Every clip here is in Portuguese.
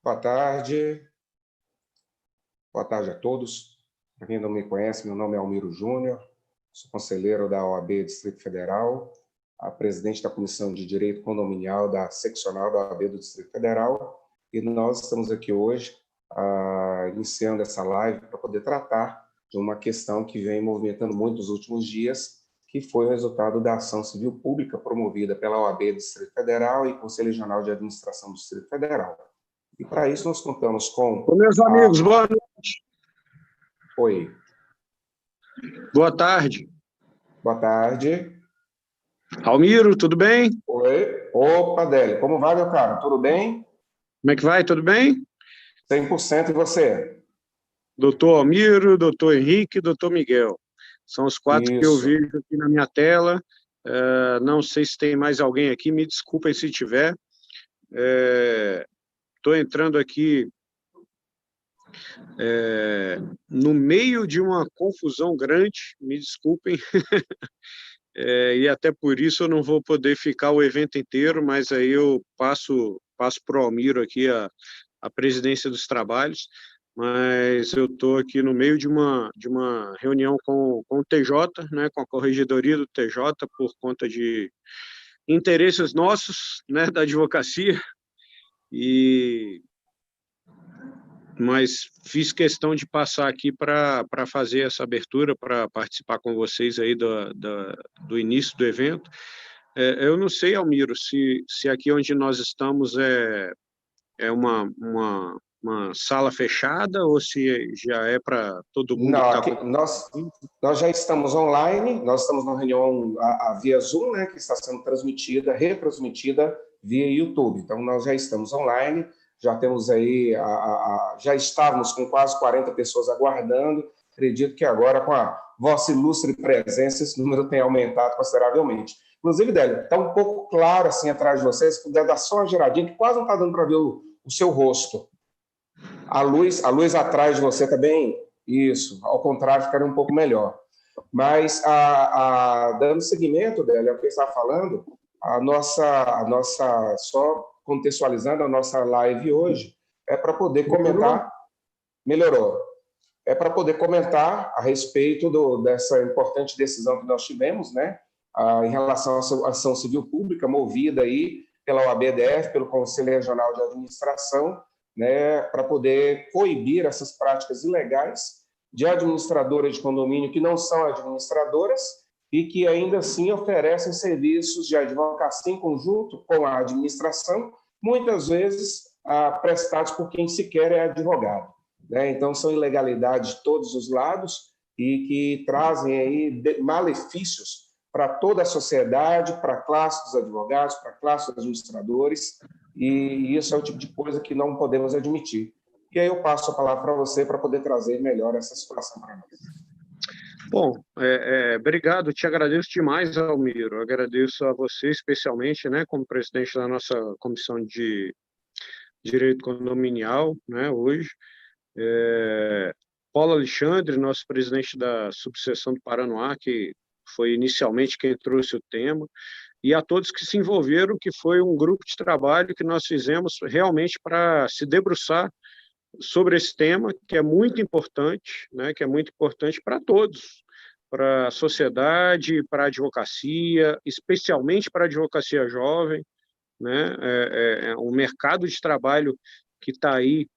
Boa tarde. Boa tarde a todos. Para quem não me conhece, meu nome é Almiro Júnior, sou conselheiro da OAB Distrito Federal, presidente da Comissão de Direito Condominial da seccional da OAB do Distrito Federal, e nós estamos aqui hoje iniciando essa live para poder tratar de uma questão que vem movimentando muito nos últimos dias, que foi o resultado da ação civil pública promovida pela OAB do Distrito Federal e Conselho Regional de Administração do Distrito Federal. E para isso nós contamos com... Meus amigos, boa noite. Oi. Boa tarde. Boa tarde. Almiro, tudo bem? Oi. Opa, Délio, como vai, meu caro? Tudo bem? Como é que vai? Tudo bem? 100%, e você? Doutor Almiro, doutor Henrique, doutor Miguel. São os quatro que eu vejo aqui na minha tela. Não sei se tem mais alguém aqui, me desculpem se tiver. Estou entrando aqui no meio de uma confusão grande, me desculpem, e até por isso eu não vou poder ficar o evento inteiro, mas aí eu passo para o Almiro aqui a presidência dos trabalhos, mas eu estou aqui no meio de uma reunião com o TJ, né, com a corregedoria do TJ, por conta de interesses nossos, né, da advocacia, mas fiz questão de passar aqui para fazer essa abertura, para participar com vocês aí do início do evento. Eu não sei, Almiro, se aqui onde nós estamos é uma sala fechada ou se já é para todo mundo não, que está aqui, nós já estamos online, nós estamos numa reunião via Zoom, né, que está sendo transmitida, retransmitida via YouTube. Então, nós já estamos online, já temos aí, já estávamos com quase 40 pessoas aguardando. Acredito que agora, com a vossa ilustre presença, esse número tem aumentado consideravelmente. Inclusive, Délio, está um pouco claro assim atrás de vocês, se puder dar só uma giradinha, que quase não está dando para ver o seu rosto. A luz atrás de você também, isso, ao contrário, ficaria um pouco melhor. Mas, dando seguimento, Délio, ao que você está falando, a nossa, só contextualizando a nossa live hoje, é para poder comentar... Melhorou. É para poder comentar a respeito dessa importante decisão que nós tivemos, né, em relação à ação civil pública movida aí pela OAB-DF, pelo Conselho Regional de Administração, né, para poder coibir essas práticas ilegais de administradoras de condomínio que não são administradoras e que ainda assim oferecem serviços de advocacia em conjunto com a administração, muitas vezes prestados por quem sequer é advogado, né? Então, são ilegalidades de todos os lados e que trazem aí malefícios para toda a sociedade, para a classe dos advogados, para a classe dos administradores, e isso é o tipo de coisa que não podemos admitir. E aí eu passo a palavra para você para poder trazer melhor essa situação para nós. Bom, obrigado, te agradeço demais, Almiro, agradeço a você especialmente, né, como presidente da nossa Comissão de Direito Condominial, né, hoje, Paulo Alexandre, nosso presidente da subseção do Paranoá, que foi inicialmente quem trouxe o tema, e a todos que se envolveram, que foi um grupo de trabalho que nós fizemos realmente para se debruçar sobre esse tema, que é muito importante, né, que é muito importante para todos, para a sociedade, para a advocacia, especialmente para a advocacia jovem, né, um mercado de trabalho que está aí,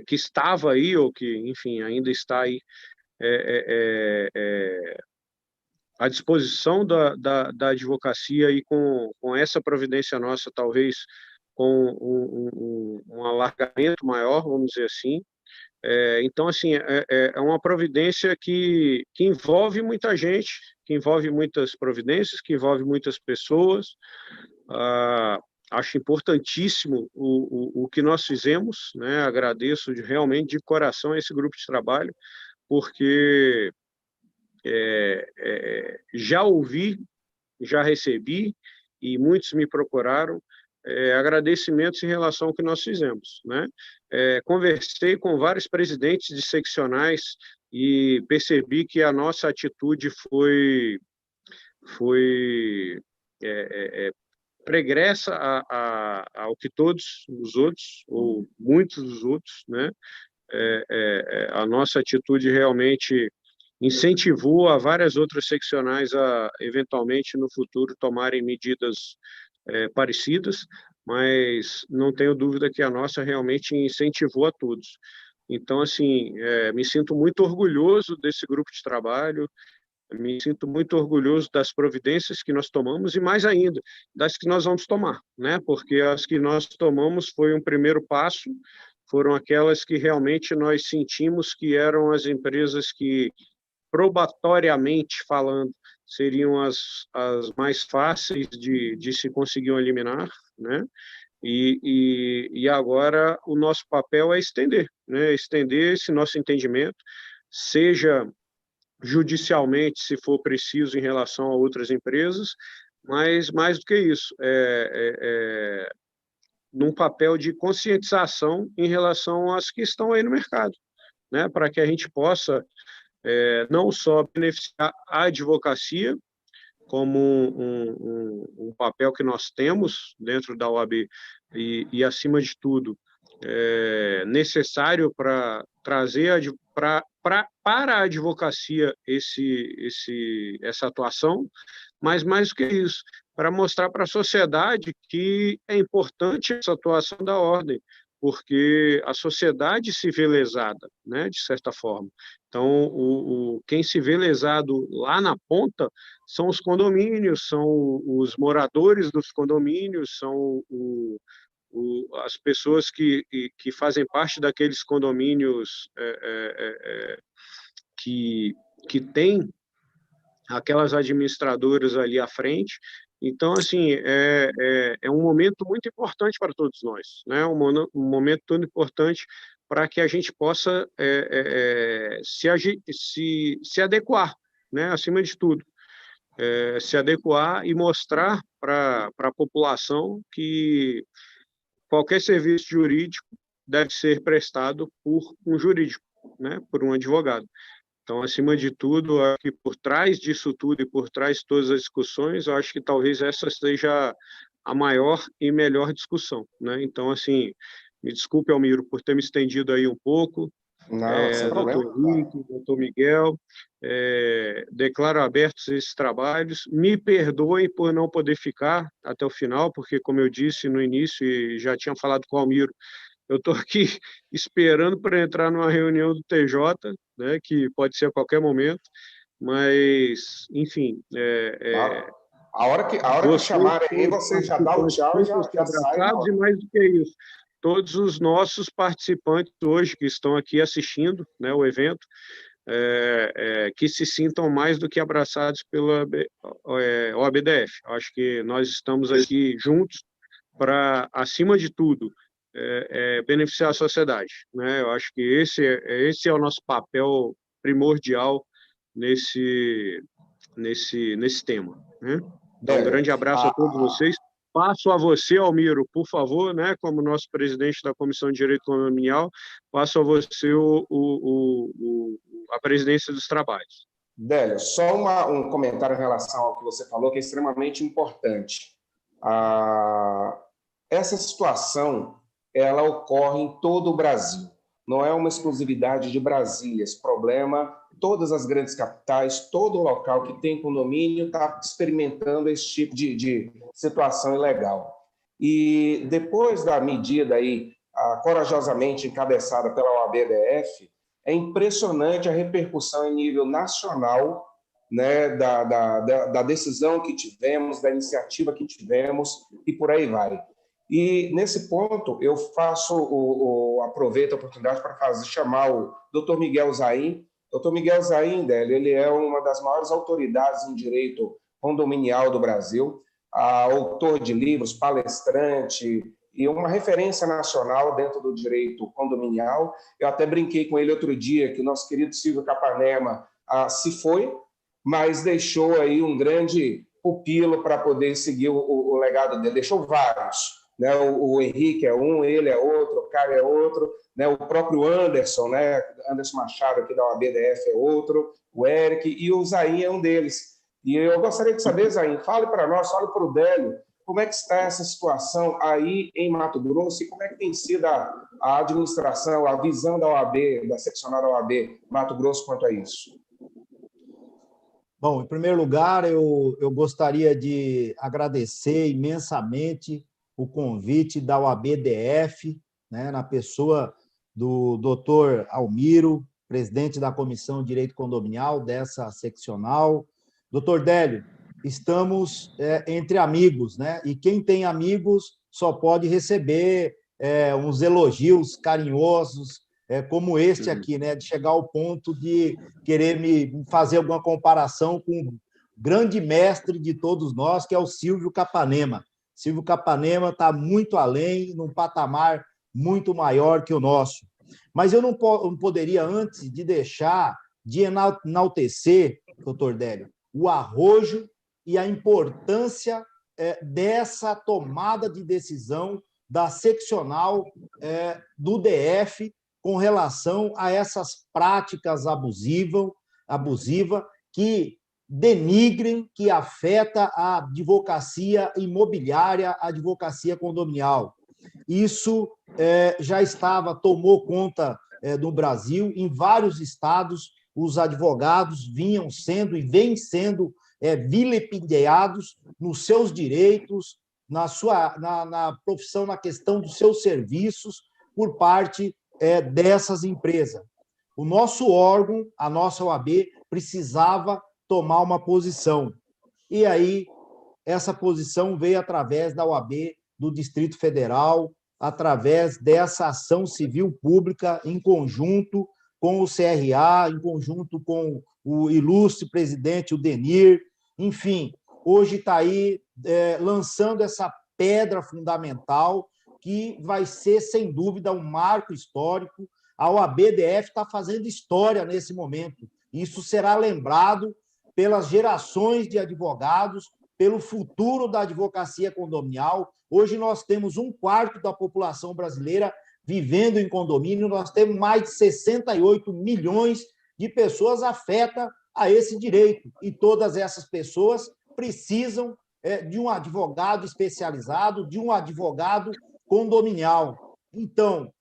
que estava aí, ou que, enfim, ainda está aí, à disposição da advocacia, e com essa providência nossa, talvez com um alargamento maior, vamos dizer assim. Então, assim, é uma providência que envolve muita gente, que envolve muitas providências, que envolve muitas pessoas. Acho importantíssimo o que nós fizemos, né? Agradeço realmente de coração a esse grupo de trabalho, porque já ouvi, já recebi, e muitos me procuraram, agradecimentos em relação ao que nós fizemos, né? Conversei com vários presidentes de seccionais e percebi que a nossa atitude foi pregressa ao que todos os outros, ou muitos dos outros, né? A nossa atitude realmente incentivou a várias outras seccionais a, eventualmente, no futuro, tomarem medidas parecidas, mas não tenho dúvida que a nossa realmente incentivou a todos. Então, assim, me sinto muito orgulhoso desse grupo de trabalho, me sinto muito orgulhoso das providências que nós tomamos e, mais ainda, das que nós vamos tomar, né? Porque as que nós tomamos foi um primeiro passo, foram aquelas que realmente nós sentimos que eram as empresas que, probatoriamente falando, seriam as mais fáceis de se conseguir eliminar, né? E agora o nosso papel é estender, né? Estender esse nosso entendimento, seja judicialmente, se for preciso, em relação a outras empresas, mas mais do que isso, num papel de conscientização em relação às que estão aí no mercado, né? Para que a gente possa não só beneficiar a advocacia, como um papel que nós temos dentro da OAB e acima de tudo, necessário para trazer para a advocacia essa atuação, mas mais do que isso, para mostrar para a sociedade que é importante essa atuação da ordem, porque a sociedade se vê lesada, né, de certa forma. Então, quem se vê lesado lá na ponta são os condomínios, são os moradores dos condomínios, são as pessoas que fazem parte daqueles condomínios que têm aquelas administradoras ali à frente. Então, assim, é um momento muito importante para todos nós, né? Um momento muito importante para que a gente possa se adequar, né? Acima de tudo, se adequar e mostrar para a população que qualquer serviço jurídico deve ser prestado por um jurídico, né? Por um advogado. Então, acima de tudo, acho que por trás disso tudo e por trás de todas as discussões, eu acho que talvez essa seja a maior e melhor discussão, né? Então, assim, me desculpe, Almiro, por ter me estendido aí um pouco. Não, sem problema. Doutor Henrique, doutor Miguel, declaro abertos esses trabalhos. Me perdoem por não poder ficar até o final, porque, como eu disse no início e já tinha falado com o Almiro, eu estou aqui esperando para entrar numa reunião do TJ, né, que pode ser a qualquer momento, mas, enfim... A hora que chamarem aí, você já dá o tchau e já sai na hora. E mais do que isso, todos os nossos participantes hoje que estão aqui assistindo, né, o evento, que se sintam mais do que abraçados pela OABDF. Acho que nós estamos aqui juntos para, acima de tudo, beneficiar a sociedade, né? Eu acho que esse é o nosso papel primordial nesse tema, né? Então, um grande abraço a todos vocês. Passo a você, Almiro, por favor, né, como nosso presidente da Comissão de Direito Condominial, passo a você a presidência dos trabalhos. Délio, só um comentário em relação ao que você falou, que é extremamente importante. Essa situação ela ocorre em todo o Brasil. Não é uma exclusividade de Brasília. Esse problema, todas as grandes capitais, todo local que tem condomínio está experimentando esse tipo de situação ilegal. E depois da medida aí, corajosamente encabeçada pela OABDF, é impressionante a repercussão em nível nacional, né, da decisão que tivemos, da iniciativa que tivemos e por aí vai. E, nesse ponto, eu aproveito a oportunidade para chamar o Dr. Miguel Zain. Dr. Miguel Zain, ele é uma das maiores autoridades em direito condominial do Brasil, autor de livros, palestrante e uma referência nacional dentro do direito condominial. Eu até brinquei com ele outro dia que o nosso querido Silvio Capanema se foi, mas deixou aí um grande pupilo para poder seguir o legado dele. Deixou vários. Né? O Henrique é um, ele é outro, o Caio é outro, né? O próprio Anderson, né? Anderson Machado, aqui da OABDF, é outro, o Eric, e o Zain é um deles. E eu gostaria de saber, Zain, fale para nós, fale para o Délio, como é que está essa situação aí em Mato Grosso e como é que tem sido a administração, a visão da OAB, da seccional da OAB Mato Grosso quanto a isso? Bom, em primeiro lugar, eu gostaria de agradecer imensamente o convite da OAB-DF, né, na pessoa do doutor Almiro, presidente da Comissão de Direito Condominial dessa seccional. Doutor Délio, estamos entre amigos, né? E quem tem amigos só pode receber uns elogios carinhosos, como este aqui, né? De chegar ao ponto de querer me fazer alguma comparação com o grande mestre de todos nós, que é o Silvio Capanema. Silvio Capanema está muito além, num patamar muito maior que o nosso. Mas eu não poderia, antes de deixar de enaltecer, doutor Délio, o arrojo e a importância dessa tomada de decisão da seccional do DF com relação a essas práticas abusivas que denigrem, que afeta a advocacia imobiliária, a advocacia condominial. Isso já tomou conta do Brasil, em vários estados, os advogados vinham sendo e vêm sendo vilipendiados nos seus direitos, na profissão, na questão dos seus serviços, por parte dessas empresas. O nosso órgão, a nossa OAB, precisava tomar uma posição. E aí, essa posição veio através da OAB do Distrito Federal, através dessa ação civil pública, em conjunto com o CRA, em conjunto com o ilustre presidente, o Denir. Enfim, hoje está aí lançando essa pedra fundamental que vai ser, sem dúvida, um marco histórico. A OAB-DF está fazendo história nesse momento. Isso será lembrado pelas gerações de advogados, pelo futuro da advocacia condominial. Hoje nós temos 1/4 da população brasileira vivendo em condomínio, nós temos mais de 68 milhões de pessoas afetas a esse direito, e todas essas pessoas precisam de um advogado especializado, de um advogado condominial. Então,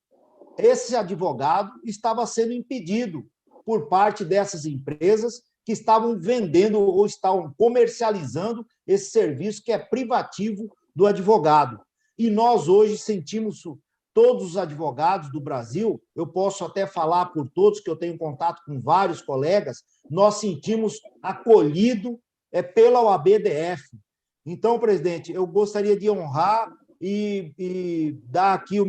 esse advogado estava sendo impedido por parte dessas empresas que estavam vendendo ou estavam comercializando esse serviço que é privativo do advogado. E nós hoje sentimos, todos os advogados do Brasil, eu posso até falar por todos, que eu tenho contato com vários colegas, nós sentimos acolhido pela OAB-DF. Então, presidente, eu gostaria de honrar e dar aqui os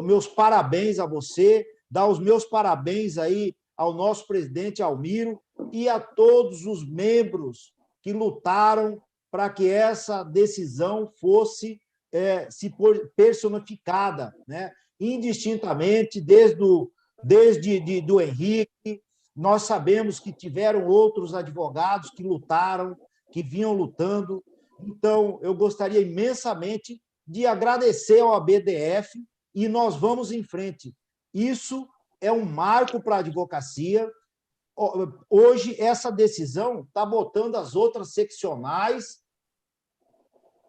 meus parabéns a você, dar os meus parabéns aí ao nosso presidente Almiro e a todos os membros que lutaram para que essa decisão fosse personificada, né? Indistintamente, desde do Henrique. Nós sabemos que tiveram outros advogados que lutaram, que vinham lutando. Então, eu gostaria imensamente de agradecer ao ABDF e nós vamos em frente. Isso é um marco para a advocacia. Hoje, essa decisão está botando as outras seccionais,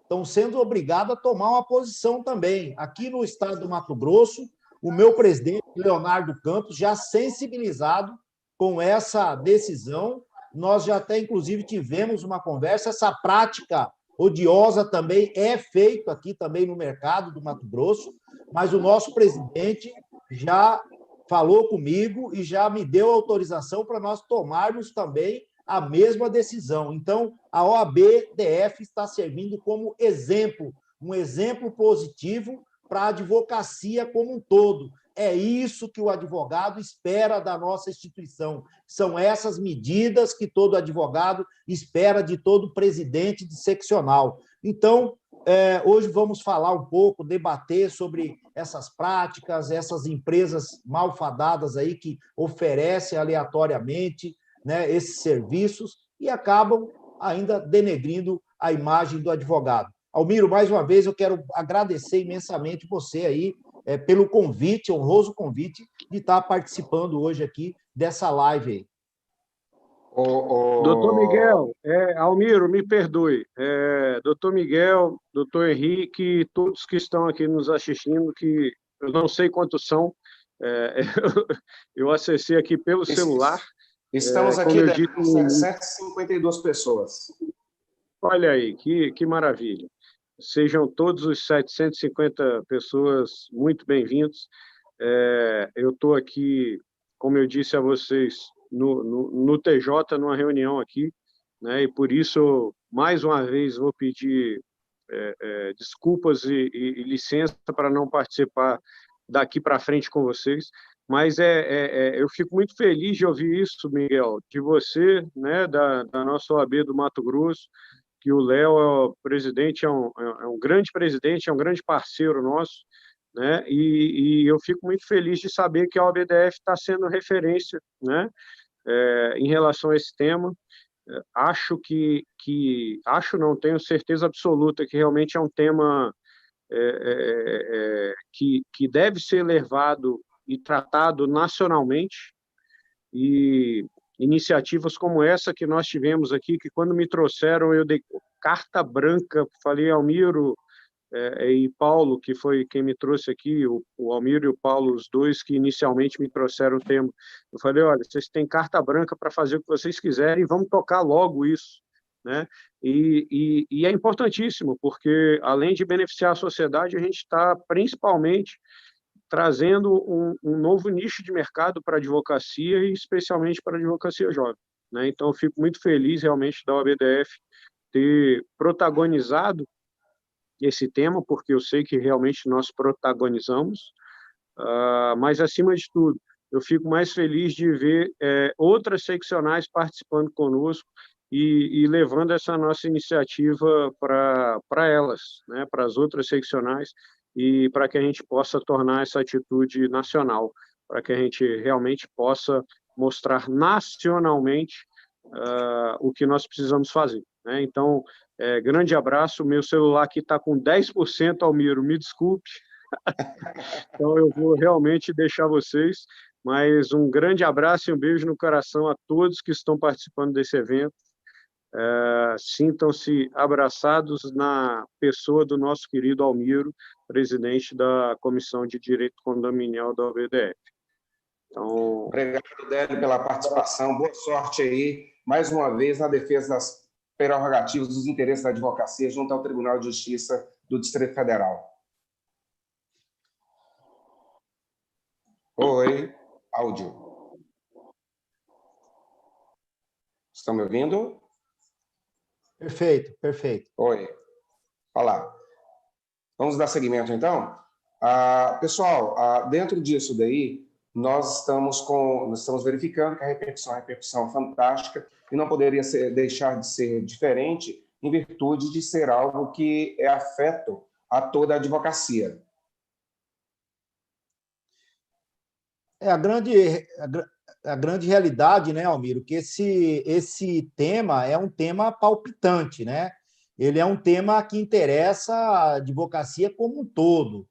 estão sendo obrigadas a tomar uma posição também. Aqui no estado do Mato Grosso, o meu presidente, Leonardo Campos, já sensibilizado com essa decisão, nós já até, inclusive, tivemos uma conversa. Essa prática odiosa também é feita aqui também no mercado do Mato Grosso, mas o nosso presidente já falou comigo e já me deu autorização para nós tomarmos também a mesma decisão. Então, a OAB-DF está servindo como exemplo, um exemplo positivo para a advocacia como um todo. É isso que o advogado espera da nossa instituição. São essas medidas que todo advogado espera de todo presidente de seccional. Então, hoje vamos falar um pouco, debater sobre essas práticas, essas empresas malfadadas aí que oferecem aleatoriamente, né, esses serviços e acabam ainda denegrindo a imagem do advogado. Almiro, mais uma vez, eu quero agradecer imensamente você aí pelo convite, honroso convite, de estar participando hoje aqui dessa live aí. Doutor Miguel, Almiro, me perdoe. Doutor Miguel, doutor Henrique, todos que estão aqui nos assistindo, que eu não sei quantos são, eu acessei aqui pelo celular. Estamos aqui com 752 pessoas. Olha aí, que maravilha. Sejam todos os 750 pessoas muito bem-vindos. Eu estou aqui, como eu disse a vocês, no TJ, numa reunião aqui, né? E por isso, mais uma vez, vou pedir desculpas e licença para não participar daqui para frente com vocês, mas eu fico muito feliz de ouvir isso, Miguel, de você, né, da nossa OAB do Mato Grosso, que o Léo é o presidente, é um grande presidente, é um grande parceiro nosso, né? E eu fico muito feliz de saber que a OABDF está sendo referência, né, em relação a esse tema. Acho não, tenho certeza absoluta que realmente é um tema que deve ser levado e tratado nacionalmente, e iniciativas como essa que nós tivemos aqui, que quando me trouxeram, eu dei carta branca, falei, Almiro e Paulo, que foi quem me trouxe aqui, o Almiro e o Paulo, os dois que inicialmente me trouxeram o tema, eu falei, olha, vocês têm carta branca para fazer o que vocês quiserem e vamos tocar logo isso, né? E é importantíssimo, porque além de beneficiar a sociedade, a gente está principalmente trazendo um novo nicho de mercado para a advocacia e especialmente para a advocacia jovem, né? Então, eu fico muito feliz realmente da OABDF ter protagonizado esse tema, porque eu sei que realmente nós protagonizamos, mas, acima de tudo, eu fico mais feliz de ver outras seccionais participando conosco e levando essa nossa iniciativa para elas, né, para as outras seccionais, e para que a gente possa tornar essa atitude nacional, para que a gente realmente possa mostrar nacionalmente o que nós precisamos fazer, né? Então, grande abraço, meu celular aqui está com 10%, Almiro, me desculpe, então eu vou realmente deixar vocês, mas um grande abraço e um beijo no coração a todos que estão participando desse evento. Sintam-se abraçados na pessoa do nosso querido Almiro, presidente da Comissão de Direito Condominial da OABDF. Então, obrigado, Délio, pela participação. Boa sorte aí, mais uma vez, na defesa das prerrogativas dos interesses da advocacia junto ao Tribunal de Justiça do Distrito Federal. Oi, áudio. Estão me ouvindo? Perfeito, perfeito. Oi. Olá. Vamos dar seguimento, então? Pessoal, dentro disso daí, nós estamos verificando que a repercussão é uma repercussão fantástica e não poderia deixar de ser diferente em virtude de ser algo que é afeto a toda a advocacia. A grande realidade, né, Almiro, que esse tema é um tema palpitante, né? Ele é um tema que interessa a advocacia como um todo.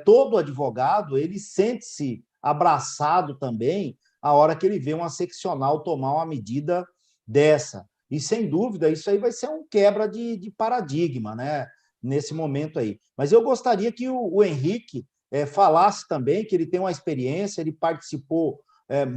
Todo advogado, ele sente-se abraçado também a hora que ele vê uma seccional tomar uma medida dessa. E, sem dúvida, isso aí vai ser um quebra de paradigma, né, nesse momento aí. Mas eu gostaria que o Henrique falasse também, que ele tem uma experiência, ele participou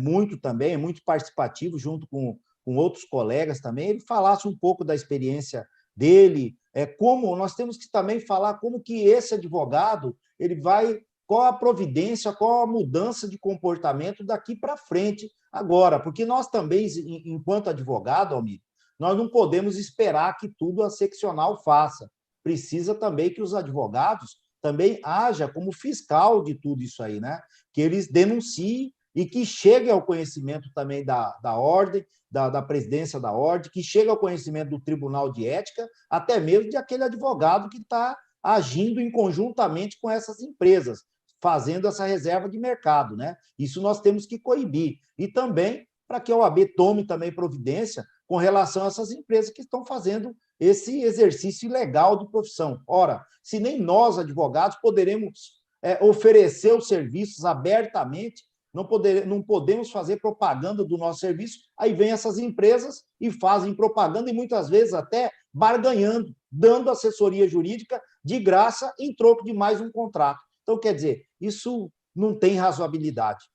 muito também, muito participativo, junto com outros colegas também, ele falasse um pouco da experiência dele, como nós temos que também falar como que esse advogado, ele vai, qual a providência, qual a mudança de comportamento daqui para frente agora, porque nós também, enquanto advogado, Almir, nós não podemos esperar que tudo a seccional faça, precisa também que os advogados também haja como fiscal de tudo isso aí, né? Que eles denunciem e que chegue ao conhecimento também da ordem, da presidência da ordem, que chegue ao conhecimento do Tribunal de Ética, até mesmo de aquele advogado que está agindo conjuntamente com essas empresas, fazendo essa reserva de mercado, né? Isso nós temos que coibir. E também para que a OAB tome também providência com relação a essas empresas que estão fazendo esse exercício ilegal de profissão. Ora, se nem nós, advogados, poderemos oferecer os serviços abertamente, não podemos fazer propaganda do nosso serviço. Aí vem essas empresas e fazem propaganda, e muitas vezes até barganhando, dando assessoria jurídica de graça em troco de mais um contrato. Então, quer dizer, isso não tem razoabilidade.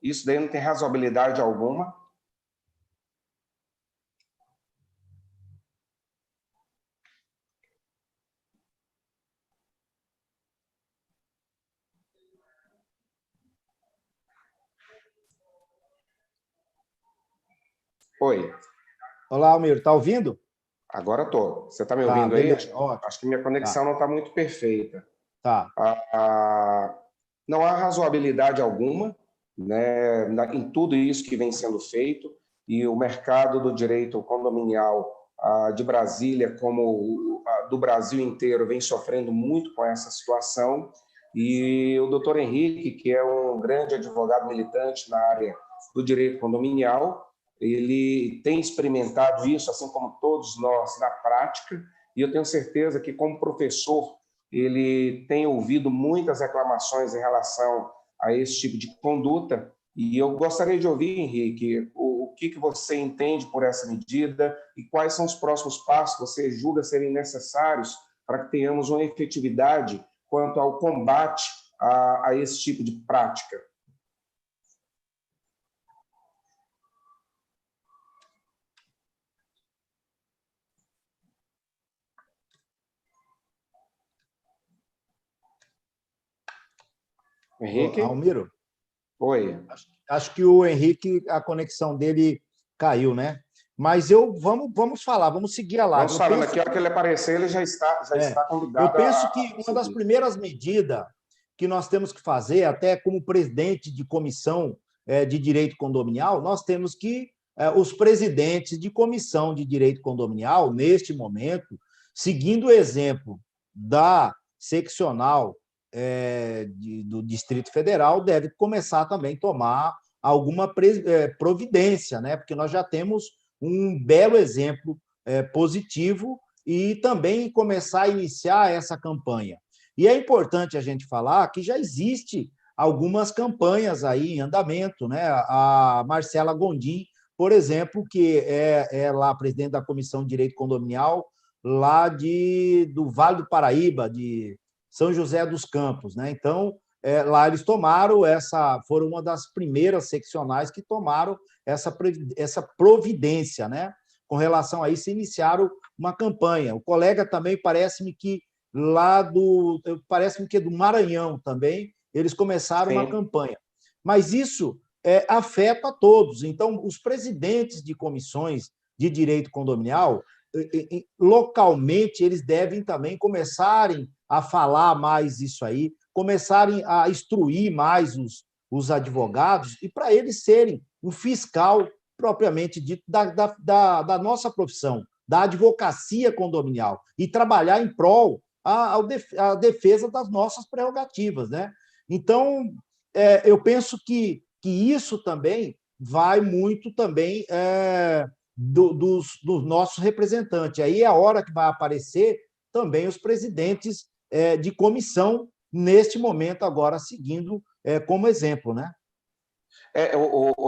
Isso daí não tem razoabilidade alguma. Oi. Olá, Almir, está ouvindo? Agora estou. Você está me ouvindo aí? Beleza, ótimo. Acho que minha conexão não está muito perfeita. Tá. Não há razoabilidade alguma, né, em tudo isso que vem sendo feito, e o mercado do direito condominial de Brasília, como do Brasil inteiro, vem sofrendo muito com essa situação. E o doutor Henrique, que é um grande advogado militante na área do direito condominial, ele tem experimentado isso, assim como todos nós, na prática, e eu tenho certeza que, como professor, ele tem ouvido muitas reclamações em relação a esse tipo de conduta, e eu gostaria de ouvir, Henrique, o que você entende por essa medida e quais são os próximos passos que você julga serem necessários para que tenhamos uma efetividade quanto ao combate a esse tipo de prática. Henrique? Almiro? Oi. Acho que o Henrique, a conexão dele caiu, né? Mas vamos falar, vamos seguir a live. Vamos falando aqui, a hora que ele aparecer, ele já está convidado. Eu penso que uma das primeiras medidas que nós temos que fazer, até como presidente de comissão de direito condominial, nós temos que, os presidentes de comissão de direito condominial, neste momento, seguindo o exemplo da seccional do Distrito Federal, deve começar também a tomar alguma providência, né? Porque nós já temos um belo exemplo positivo, e também começar a iniciar essa campanha. E é importante a gente falar que já existe algumas campanhas aí em andamento, né? A Marcela Gondim, por exemplo, que é lá presidente da Comissão de Direito Condominial, lá do Vale do Paraíba, de São José dos Campos, né? Então, lá eles foram uma das primeiras seccionais que tomaram essa providência, né? Com relação a isso, iniciaram uma campanha. O colega também parece-me que do Maranhão também, eles começaram uma campanha. Mas isso afeta a todos. Então, os presidentes de comissões de direito condominial, localmente, eles devem também começarem a falar mais isso aí, começarem a instruir mais os advogados, e para eles serem um fiscal propriamente dito da nossa profissão, da advocacia condominial, e trabalhar em prol a defesa das nossas prerrogativas, né? Então, eu penso que isso também vai muito também dos nossos representantes. Aí é a hora que vai aparecer também os presidentes de comissão, neste momento agora, seguindo como exemplo, né?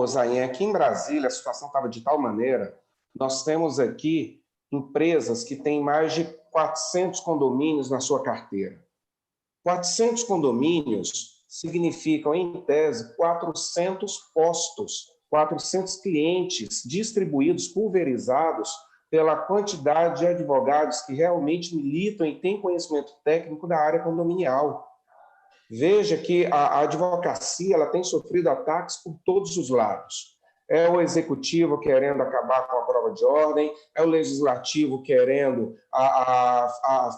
Zain, aqui em Brasília a situação estava de tal maneira, nós temos aqui empresas que têm mais de 400 condomínios na sua carteira. 400 condomínios significam, em tese, 400 postos, 400 clientes distribuídos, pulverizados pela quantidade de advogados que realmente militam e têm conhecimento técnico da área condominial. Veja que a advocacia ela tem sofrido ataques por todos os lados. É o executivo querendo acabar com a prova de ordem, é o legislativo querendo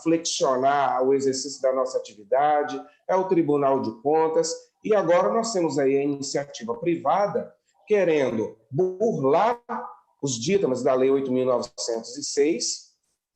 flexionar o exercício da nossa atividade, é o Tribunal de Contas, e agora nós temos aí a iniciativa privada querendo burlar os ditames da Lei 8.906,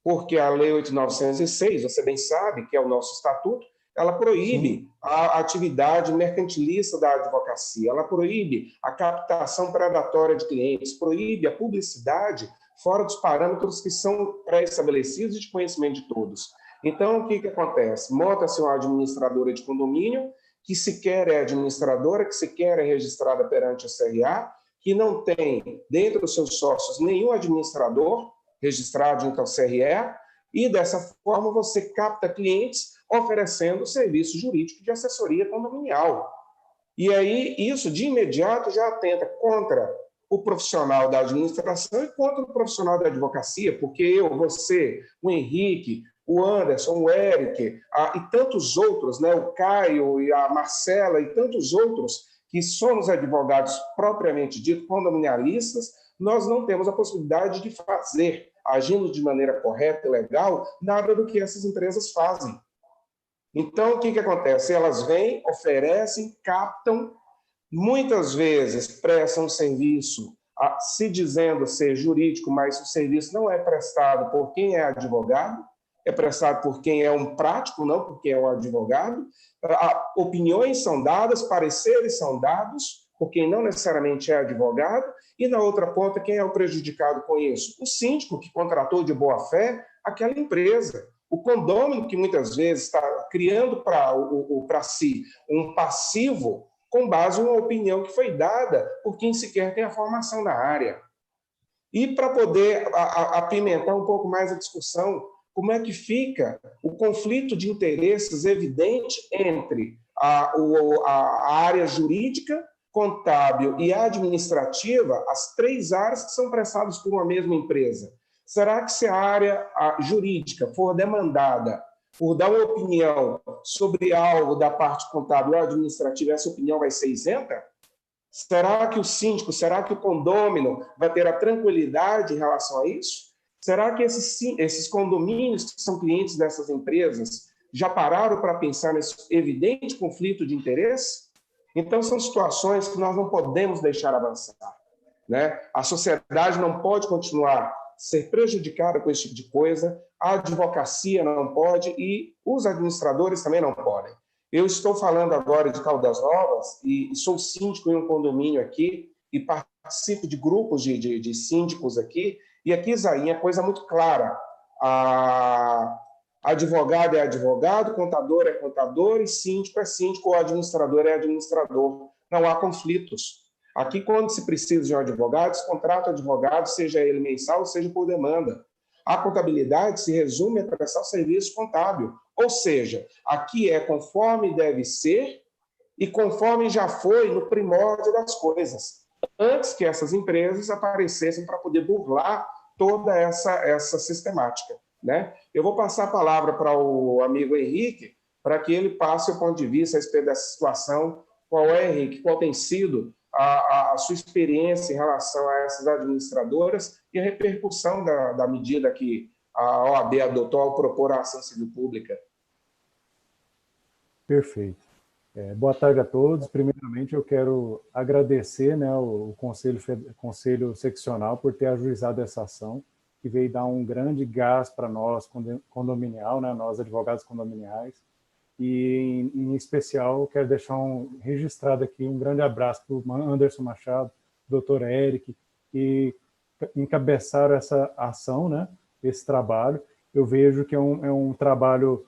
porque a Lei 8.906, você bem sabe, que é o nosso estatuto, ela proíbe a atividade mercantilista da advocacia, ela proíbe a captação predatória de clientes, proíbe a publicidade fora dos parâmetros que são pré-estabelecidos e de conhecimento de todos. Então, o que acontece? Monta-se uma administradora de condomínio que sequer é administradora, que sequer é registrada perante a CRA, que não tem, dentro dos seus sócios, nenhum administrador registrado junto ao CRE, e, dessa forma, você capta clientes oferecendo serviço jurídico de assessoria condominial. E aí, isso, de imediato, já atenta contra o profissional da administração e contra o profissional da advocacia, porque eu, você, o Henrique, o Anderson, o Eric, e tantos outros, né, o Caio e a Marcela e tantos outros que somos advogados propriamente dito, condominialistas, nós não temos a possibilidade de fazer, agindo de maneira correta e legal, nada do que essas empresas fazem. Então, o que acontece? Elas vêm, oferecem, captam, muitas vezes prestam serviço se dizendo ser jurídico, mas o serviço não é prestado por quem é advogado, é prestado por quem é um prático, não por quem é um advogado. Opiniões são dadas, pareceres são dados por quem não necessariamente é advogado, e na outra ponta, quem é o prejudicado com isso? O síndico que contratou de boa fé aquela empresa. O condômino que muitas vezes está criando para si um passivo com base em uma opinião que foi dada por quem sequer tem a formação na área. E para poder apimentar um pouco mais a discussão, como é que fica o conflito de interesses evidente entre a área jurídica, contábil e administrativa, as três áreas que são prestadas por uma mesma empresa? Será que se a área jurídica for demandada por dar uma opinião sobre algo da parte contábil ou administrativa, essa opinião vai ser isenta? Será que o síndico, será que o condômino vai ter a tranquilidade em relação a isso? Será que esses condomínios que são clientes dessas empresas já pararam para pensar nesse evidente conflito de interesse? Então, são situações que nós não podemos deixar avançar, né? A sociedade não pode continuar ser prejudicada com esse tipo de coisa, a advocacia não pode e os administradores também não podem. Eu estou falando agora de Caldas Novas e sou síndico em um condomínio aqui e participo de grupos de síndicos aqui, e aqui, Zain, é coisa muito clara. Advogado é advogado, contador é contador, e síndico é síndico, ou administrador é administrador. Não há conflitos. Aqui, quando se precisa de um advogado, se contrata o advogado, seja ele mensal, seja por demanda. A contabilidade se resume a prestar serviço contábil. Ou seja, aqui é conforme deve ser e conforme já foi no primórdio das coisas, antes que essas empresas aparecessem para poder burlar toda essa sistemática, né? Eu vou passar a palavra para o amigo Henrique, para que ele passe o ponto de vista a respeito dessa situação. Qual é, Henrique? Qual tem sido a sua experiência em relação a essas administradoras e a repercussão da medida que a OAB adotou ao propor a ação civil pública? Perfeito. Boa tarde a todos. Primeiramente, eu quero agradecer, né, o Conselho Seccional por ter ajuizado essa ação, que veio dar um grande gás para nós, condominial, né, nós advogados condominiais. E, em especial, quero deixar registrado aqui um grande abraço para o Anderson Machado, Dr. Eric, que encabeçaram essa ação, né, esse trabalho. Eu vejo que é um trabalho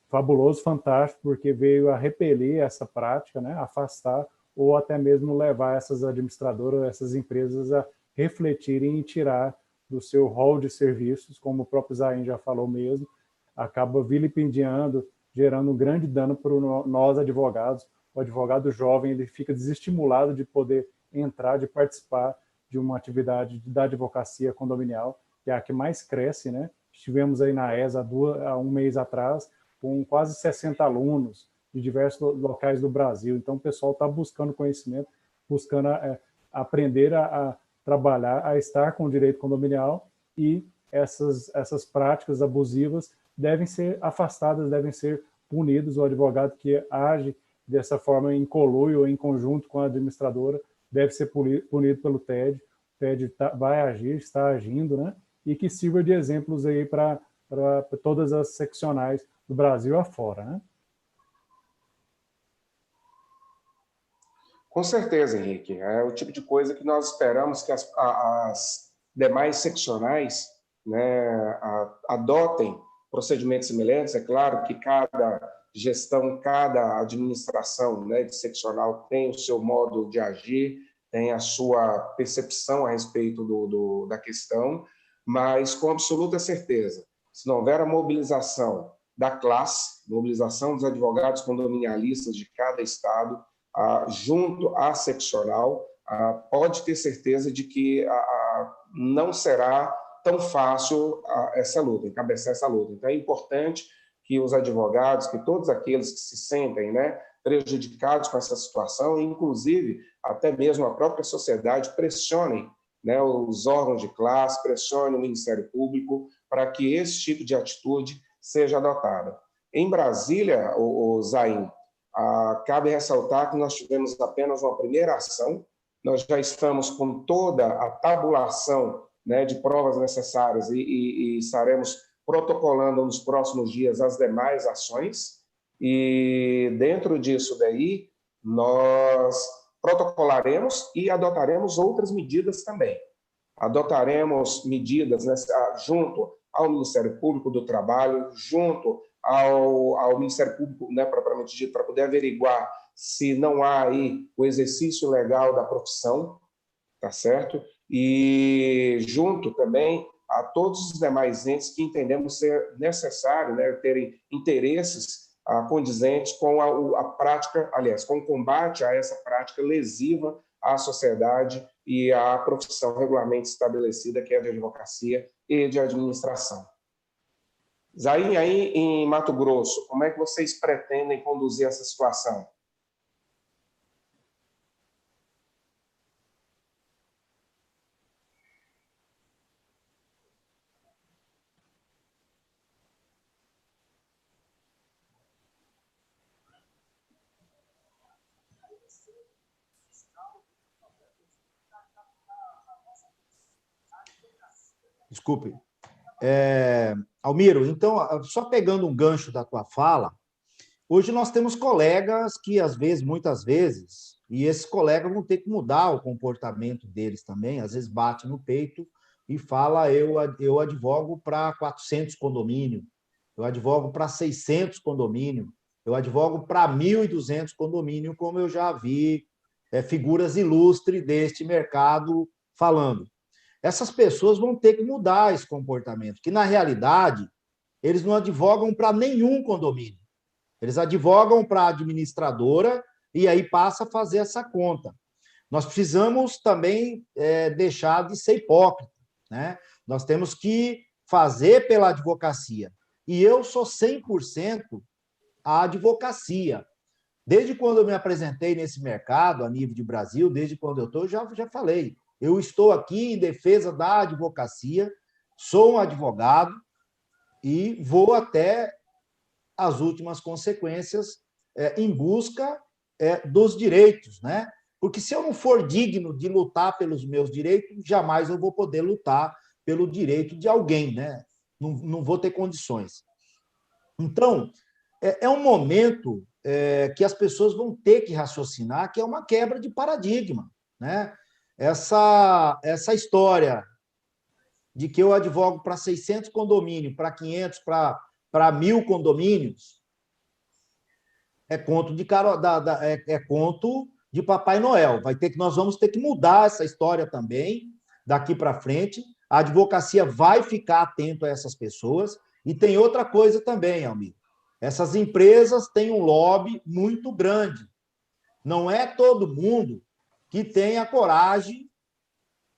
fabuloso, fantástico, porque veio a repelir essa prática, né, afastar ou até mesmo levar essas administradoras, essas empresas a refletirem e tirar do seu rol de serviços, como o próprio Zain já falou mesmo, acaba vilipendiando, gerando um grande dano para nós advogados. O advogado jovem ele fica desestimulado de poder entrar, de participar de uma atividade da advocacia condominial, que é a que mais cresce, né? Estivemos aí na ESA há um mês atrás, com quase 60 alunos de diversos locais do Brasil. Então, o pessoal está buscando conhecimento, buscando aprender a trabalhar, a estar com o direito condominial, e essas práticas abusivas devem ser afastadas, devem ser punidos. O advogado que age dessa forma em conluio ou em conjunto com a administradora deve ser punido pelo TED. O TED vai agir, está agindo, né? E que sirva de exemplos aí para todas as seccionais do Brasil afora, né? Com certeza, Henrique. É o tipo de coisa que nós esperamos que as demais seccionais, né, adotem procedimentos semelhantes. É claro que cada gestão, cada administração, né, de seccional tem o seu modo de agir, tem a sua percepção a respeito da questão, mas com absoluta certeza, se não houver a mobilização da classe, mobilização dos advogados condominialistas de cada estado, junto à seccional, pode ter certeza de que não será tão fácil essa luta, encabeçar essa luta. Então, é importante que os advogados, que todos aqueles que se sentem, né, prejudicados com essa situação, inclusive até mesmo a própria sociedade, pressionem, né, os órgãos de classe, pressionem o Ministério Público para que esse tipo de atitude seja adotada. Em Brasília, o Zain, cabe ressaltar que nós tivemos apenas uma primeira ação, nós já estamos com toda a tabulação, né, de provas necessárias e estaremos protocolando nos próximos dias as demais ações, e dentro disso daí nós protocolaremos e adotaremos outras medidas também. Adotaremos medidas, né, junto ao Ministério Público do Trabalho, junto ao Ministério Público, né, propriamente dito, para poder averiguar se não há aí o exercício legal da profissão, tá certo? E junto também a todos os demais entes que entendemos ser necessário, né, terem interesses condizentes com a prática, aliás, com o combate a essa prática lesiva à sociedade e à profissão regularmente estabelecida, que é a de advocacia e de administração. Zain, aí em Mato Grosso, como é que vocês pretendem conduzir essa situação? Desculpe. Almiro, então, só pegando um gancho da tua fala, hoje nós temos colegas que, às vezes, muitas vezes, e esses colegas vão ter que mudar o comportamento deles também, às vezes bate no peito e fala, eu advogo para 400 condomínios, eu advogo para 600 condomínios, eu advogo para 1.200 condomínios, como eu já vi figuras ilustres deste mercado falando. Essas pessoas vão ter que mudar esse comportamento, que, na realidade, eles não advogam para nenhum condomínio. Eles advogam para a administradora e aí passa a fazer essa conta. Nós precisamos também deixar de ser hipócrita, né? Nós temos que fazer pela advocacia. E eu sou 100% a advocacia. Desde quando eu me apresentei nesse mercado, a nível de Brasil, desde quando eu estou, já falei. Eu estou aqui em defesa da advocacia, sou um advogado e vou até as últimas consequências em busca dos direitos, né? Porque se eu não for digno de lutar pelos meus direitos, jamais eu vou poder lutar pelo direito de alguém, né? Não vou ter condições. Então, é um momento que as pessoas vão ter que raciocinar, que é uma quebra de paradigma, né? Essa história de que eu advogo para 600 condomínios, para 500, para 1.000 condomínios, é conto de Papai Noel. Nós vamos ter que mudar essa história também daqui para frente. A advocacia vai ficar atento a essas pessoas. E tem outra coisa também, Almir. Essas empresas têm um lobby muito grande. Não é todo mundo que tem a coragem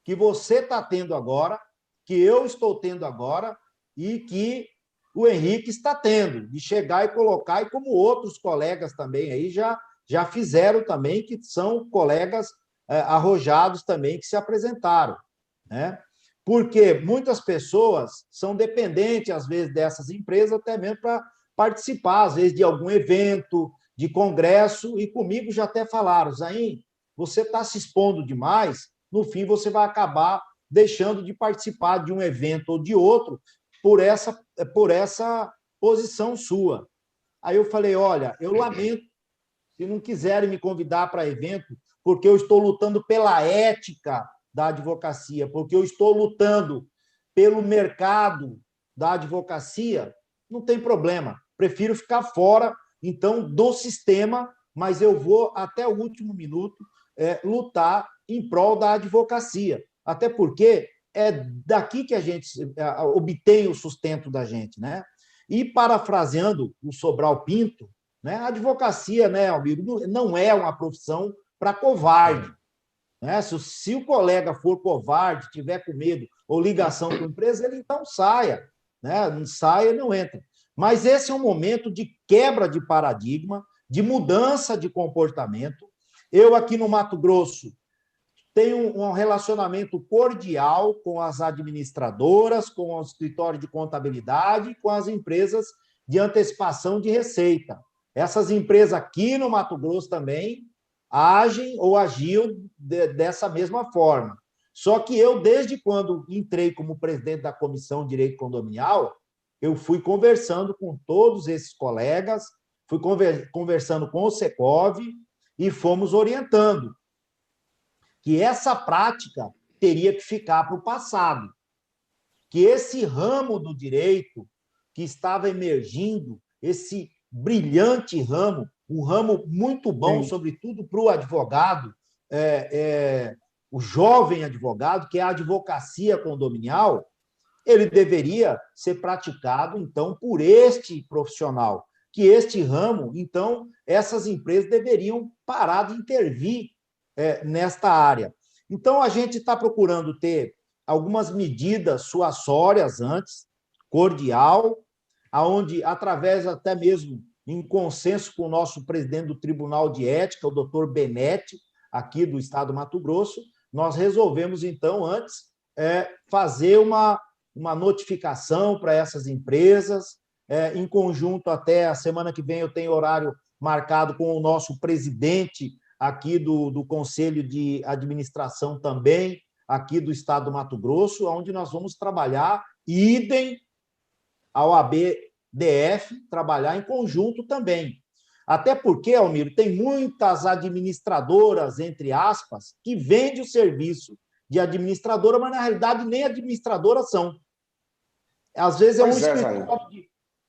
que você está tendo agora, que eu estou tendo agora e que o Henrique está tendo, de chegar e colocar, e como outros colegas também aí já fizeram também, que são colegas arrojados também que se apresentaram, né? Porque muitas pessoas são dependentes, às vezes, dessas empresas, até mesmo para participar, às vezes, de algum evento, de congresso, e comigo já até falaram, Zain, você está se expondo demais, no fim você vai acabar deixando de participar de um evento ou de outro por essa posição sua. Aí eu falei, olha, eu lamento se não quiserem me convidar para evento, porque eu estou lutando pela ética da advocacia, porque eu estou lutando pelo mercado da advocacia, não tem problema. Prefiro ficar fora então, do sistema, mas eu vou, até o último minuto, lutar em prol da advocacia. Até porque é daqui que a gente obtém o sustento da gente, né? E, parafraseando o Sobral Pinto, né, a advocacia, né, Almiro, não é uma profissão para covarde. Né? Se o colega for covarde, tiver com medo ou ligação com a empresa, ele então saia. Né? Não saia, não entra. Mas esse é um momento de quebra de paradigma, de mudança de comportamento. Eu, aqui no Mato Grosso, tenho um relacionamento cordial com as administradoras, com o escritório de contabilidade, com as empresas de antecipação de receita. Essas empresas aqui no Mato Grosso também agem ou agiam dessa mesma forma. Só que eu, desde quando entrei como presidente da Comissão de Direito Condominial, eu fui conversando com todos esses colegas, fui conversando com o Secov e fomos orientando que essa prática teria que ficar para o passado, que esse ramo do direito que estava emergindo, esse brilhante ramo, um ramo muito bom, sobretudo para o advogado, o jovem advogado, que é a advocacia condominial, ele deveria ser praticado, então, por este profissional, que este ramo, então, essas empresas deveriam parar de intervir nesta área. Então, a gente está procurando ter algumas medidas suassórias antes, cordial, aonde, através até mesmo em consenso com o nosso presidente do Tribunal de Ética, o doutor Benetti, aqui do estado do Mato Grosso, nós resolvemos, então, antes, fazer uma notificação para essas empresas, em conjunto, até a semana que vem eu tenho horário marcado com o nosso presidente aqui do Conselho de Administração também, aqui do estado do Mato Grosso, onde nós vamos trabalhar, idem ao ABDF, trabalhar em conjunto também. Até porque, Almiro, tem muitas administradoras, entre aspas, que vendem o serviço de administradora, mas, na realidade, nem administradoras são. Às vezes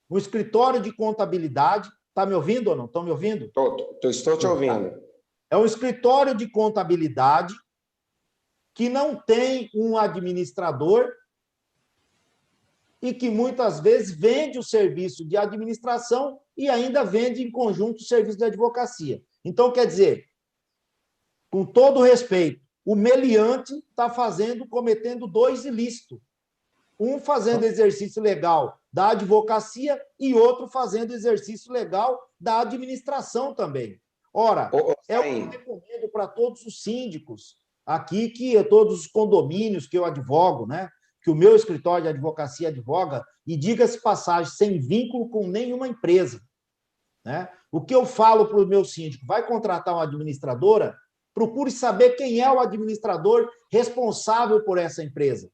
um escritório de contabilidade. Está me ouvindo ou não? Estão me ouvindo? Estou te ouvindo. É um escritório de contabilidade que não tem um administrador e que muitas vezes vende o serviço de administração e ainda vende em conjunto o serviço de advocacia. Então, quer dizer, com todo respeito, o meliante está cometendo dois ilícitos. Um fazendo exercício legal da advocacia e outro fazendo exercício legal da administração também. Ora, é o que eu recomendo para todos os síndicos aqui, todos os condomínios que eu advogo, né? Que o meu escritório de advocacia advoga, e diga-se passagem, sem vínculo com nenhuma empresa. Né? O que eu falo para o meu síndico? Vai contratar uma administradora? Procure saber quem é o administrador responsável por essa empresa.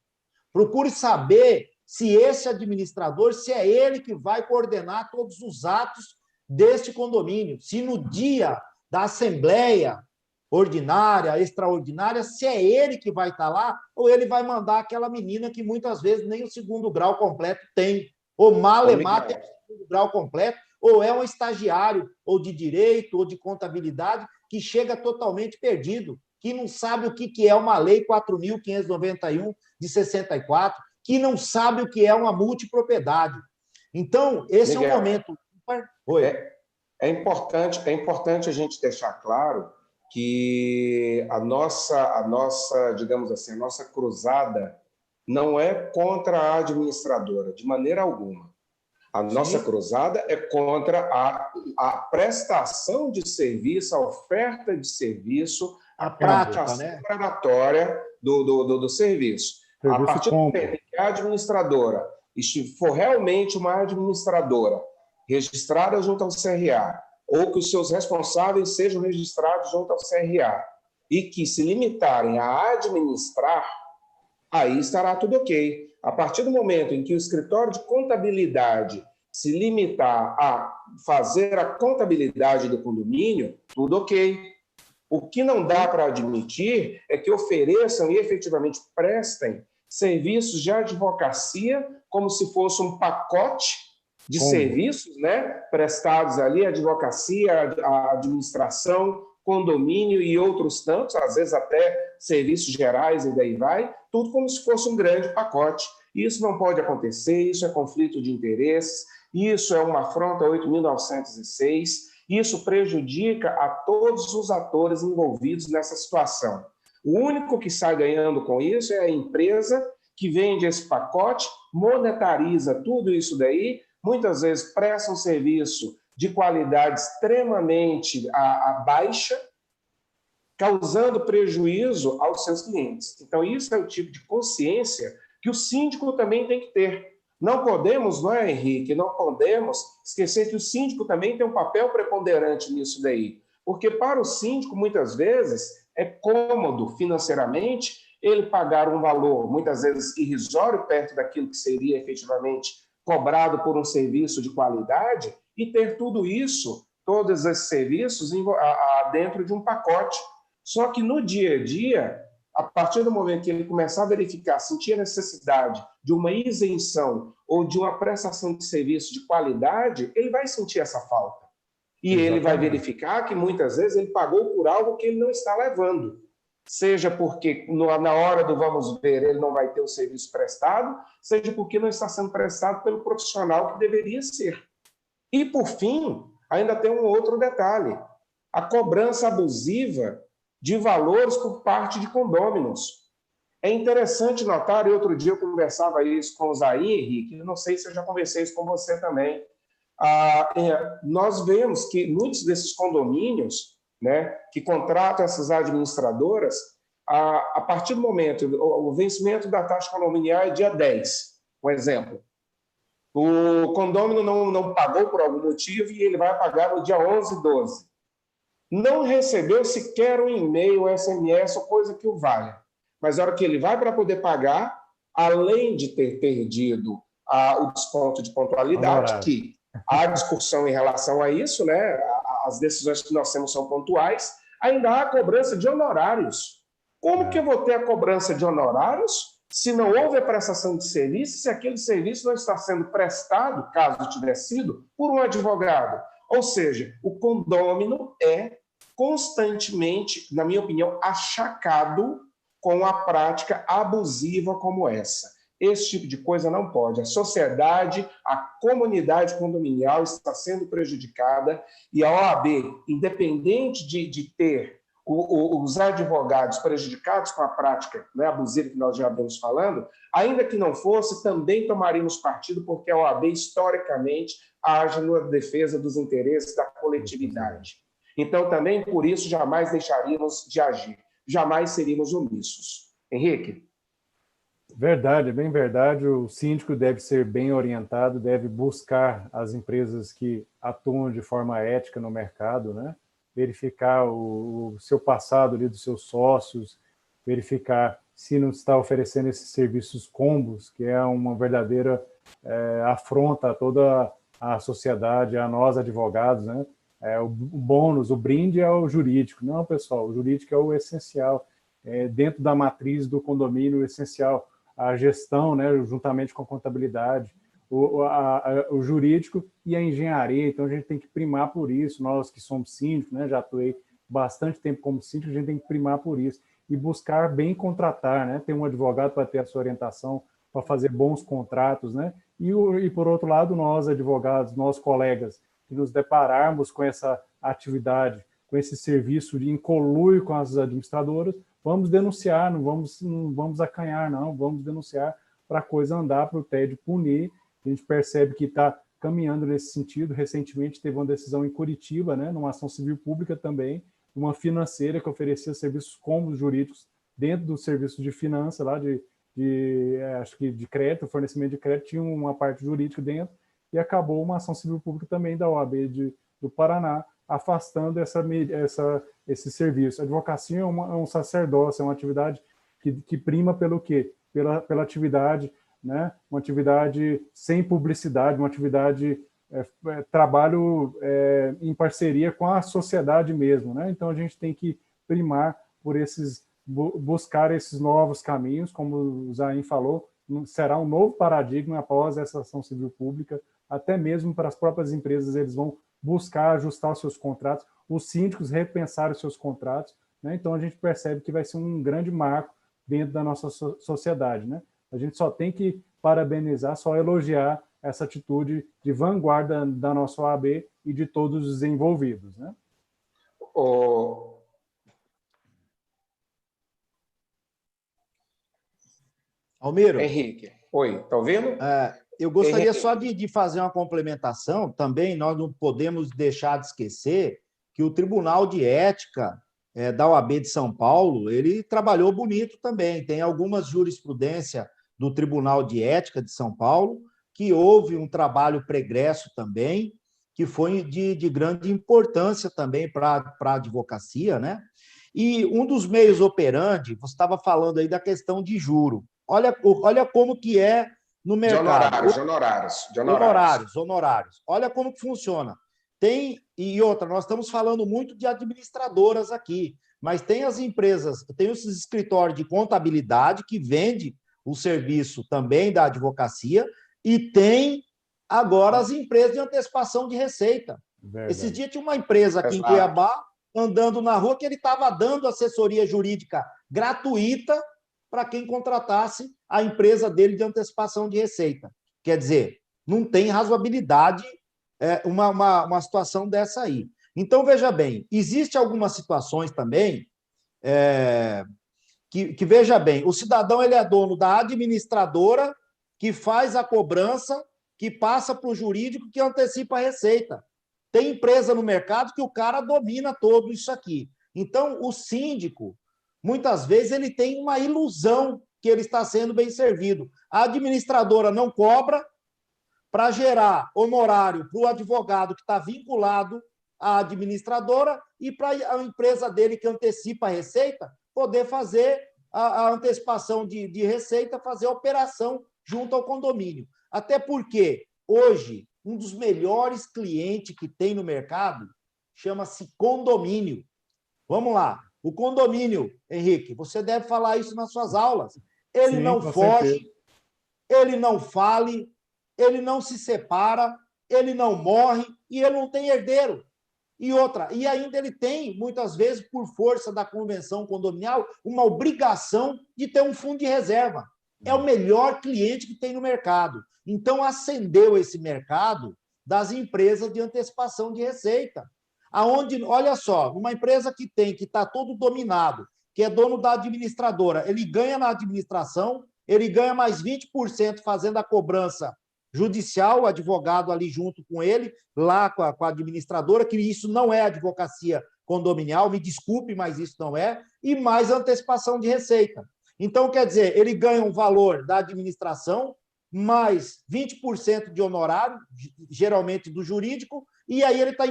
Procure saber se esse administrador, se é ele que vai coordenar todos os atos deste condomínio. Se no dia da assembleia ordinária, extraordinária, se é ele que vai estar lá, ou ele vai mandar aquela menina que muitas vezes nem o segundo grau completo tem, ou malemar tem o segundo grau completo, ou é um estagiário, ou de direito, ou de contabilidade, que chega totalmente perdido, que não sabe o que é uma lei 4.591 de 64, que não sabe o que é uma multipropriedade. Então, esse Miguel, é um momento... Oi. É importante a gente deixar claro que a nossa, digamos assim, a nossa cruzada não é contra a administradora, de maneira alguma. A nossa cruzada é contra a prestação de serviço, a oferta de serviço, a prática, né, preparatória do serviço. A partir do momento que a administradora for realmente uma administradora registrada junto ao CRA, ou que os seus responsáveis sejam registrados junto ao CRA, e que se limitarem a administrar, aí estará tudo ok. A partir do momento em que o escritório de contabilidade se limitar a fazer a contabilidade do condomínio, tudo ok. O que não dá para admitir é que ofereçam e efetivamente prestem serviços de advocacia como se fosse um pacote de serviços, né, prestados ali, advocacia, a administração, condomínio e outros tantos, às vezes até serviços gerais e daí vai, tudo como se fosse um grande pacote. Isso não pode acontecer, isso é conflito de interesses, isso é uma afronta a 8.906, isso prejudica a todos os atores envolvidos nessa situação. O único que sai ganhando com isso é a empresa que vende esse pacote, monetariza tudo isso daí, muitas vezes presta um serviço de qualidade extremamente baixa, causando prejuízo aos seus clientes. Então, isso é o tipo de consciência que o síndico também tem que ter. Não podemos, não é, Henrique? Não podemos esquecer que o síndico também tem um papel preponderante nisso daí. Porque para o síndico, muitas vezes, é cômodo financeiramente ele pagar um valor, muitas vezes irrisório, perto daquilo que seria efetivamente cobrado por um serviço de qualidade, e ter tudo isso, todos esses serviços, dentro de um pacote. Só que no dia a dia, a partir do momento que ele começar a verificar, sentir a necessidade de uma isenção ou de uma prestação de serviço de qualidade, ele vai sentir essa falta. E Exatamente. Ele vai verificar que muitas vezes ele pagou por algo que ele não está levando. Seja porque na hora do vamos ver ele não vai ter o serviço prestado, seja porque não está sendo prestado pelo profissional que deveria ser. E, por fim, ainda tem um outro detalhe. A cobrança abusiva de valores por parte de condôminos. É interessante notar, e outro dia eu conversava isso com o Zaí, Henrique, não sei se eu já conversei isso com você também, nós vemos que muitos desses condomínios, né, que contratam essas administradoras, a partir do momento, o vencimento da taxa condominial é dia 10, por exemplo. O condômino não pagou por algum motivo e ele vai pagar no dia 11, 12. Não recebeu sequer um e-mail, SMS ou coisa que o valha. Mas na hora que ele vai para poder pagar, além de ter perdido o desconto de pontualidade, que há discussão em relação a isso, né? As decisões que nós temos são pontuais, ainda há a cobrança de honorários. Como que eu vou ter a cobrança de honorários se não houve a prestação de serviço, se aquele serviço não está sendo prestado, caso tivesse sido, por um advogado? Ou seja, o condômino é constantemente, na minha opinião, achacado com a prática abusiva como essa. Esse tipo de coisa não pode. A sociedade, a comunidade condominial está sendo prejudicada e a OAB, independente de ter os advogados prejudicados com a prática, né, abusiva que nós já vemos falando, ainda que não fosse, também tomaríamos partido, porque a OAB, historicamente, age na defesa dos interesses da coletividade. Então, também, por isso, jamais deixaríamos de agir. Jamais seríamos omissos. Henrique? Verdade, bem verdade. O síndico deve ser bem orientado, deve buscar as empresas que atuam de forma ética no mercado, né? Verificar o seu passado ali dos seus sócios, verificar se não está oferecendo esses serviços combos, que é uma verdadeira afronta a toda a sociedade, a nós advogados, né? O bônus, o brinde é o jurídico. Não, pessoal, o jurídico é o essencial. Dentro da matriz do condomínio, o essencial, a gestão, né, juntamente com a contabilidade, o jurídico e a engenharia. Então, a gente tem que primar por isso. Nós que somos síndicos, né, já atuei bastante tempo como síndico, a gente tem que primar por isso. E buscar bem contratar, né, ter um advogado para ter a sua orientação, para fazer bons contratos, né? E por outro lado, nós advogados, nós colegas, que nos depararmos com essa atividade, com esse serviço de conluio com as administradoras, vamos denunciar, não vamos acanhar, não, vamos denunciar para a coisa andar, para o TED punir. A gente percebe que está caminhando nesse sentido. Recentemente teve uma decisão em Curitiba, né, numa ação civil pública também, uma financeira que oferecia serviços comuns jurídicos dentro do serviço de finança, lá acho que de crédito, fornecimento de crédito, tinha uma parte jurídica dentro, e acabou uma ação civil pública também da OAB do Paraná, afastando esse serviço. A advocacia é um sacerdócio, é uma atividade que prima pelo quê? Pela atividade, né? Uma atividade sem publicidade, uma atividade, trabalho em parceria com a sociedade mesmo, né? Então, a gente tem que primar por buscar esses novos caminhos, como o Zain falou, será um novo paradigma após essa ação civil pública até mesmo para as próprias empresas, eles vão buscar ajustar os seus contratos, os síndicos repensar os seus contratos, né? Então, a gente percebe que vai ser um grande marco dentro da nossa sociedade, né? A gente só tem que parabenizar, só elogiar essa atitude de vanguarda da nossa OAB e de todos os envolvidos, né? Almiro. Henrique, oi, está ouvindo? Eu gostaria só de fazer uma complementação. Também nós não podemos deixar de esquecer que o Tribunal de Ética da OAB de São Paulo, ele trabalhou bonito também. Tem algumas jurisprudências do Tribunal de Ética de São Paulo que houve um trabalho pregresso também, que foi de grande importância também para a advocacia, né? E um dos meios operandi, você estava falando aí da questão de juro. Olha como que é no mercado. De honorários. Olha como que funciona. E outra, nós estamos falando muito de administradoras aqui, mas tem as empresas, tem os escritórios de contabilidade que vende o serviço também da advocacia e tem agora as empresas de antecipação de receita. Verdade. Esses dias tinha uma empresa aqui em Cuiabá, andando na rua, que ele estava dando assessoria jurídica gratuita para quem contratasse a empresa dele de antecipação de receita. Quer dizer, não tem razoabilidade uma situação dessa aí. Então, veja bem, existem algumas situações também que, veja bem, o cidadão ele é dono da administradora que faz a cobrança, que passa para o jurídico que antecipa a receita. Tem empresa no mercado que o cara domina todo isso aqui. Então, o síndico, muitas vezes, ele tem uma ilusão que ele está sendo bem servido. A administradora não cobra para gerar honorário para o advogado que está vinculado à administradora e para a empresa dele que antecipa a receita poder fazer a antecipação de receita, fazer a operação junto ao condomínio. Até porque, hoje, um dos melhores clientes que tem no mercado chama-se condomínio. Vamos lá. O condomínio, Henrique, você deve falar isso nas suas aulas. Ele não foge, ele não fale, ele não se separa, ele não morre e ele não tem herdeiro. E ainda ele tem, muitas vezes, por força da convenção condominial, uma obrigação de ter um fundo de reserva. É o melhor cliente que tem no mercado. Então, acendeu esse mercado das empresas de antecipação de receita. Aonde, olha só, uma empresa que está todo dominado, que é dono da administradora, ele ganha na administração, ele ganha mais 20% fazendo a cobrança judicial, o advogado ali junto com ele, lá com a administradora, que isso não é advocacia condominial, me desculpe, mas isso não é, e mais antecipação de receita. Então, quer dizer, ele ganha um valor da administração, mais 20% de honorário, geralmente do jurídico, e aí ele está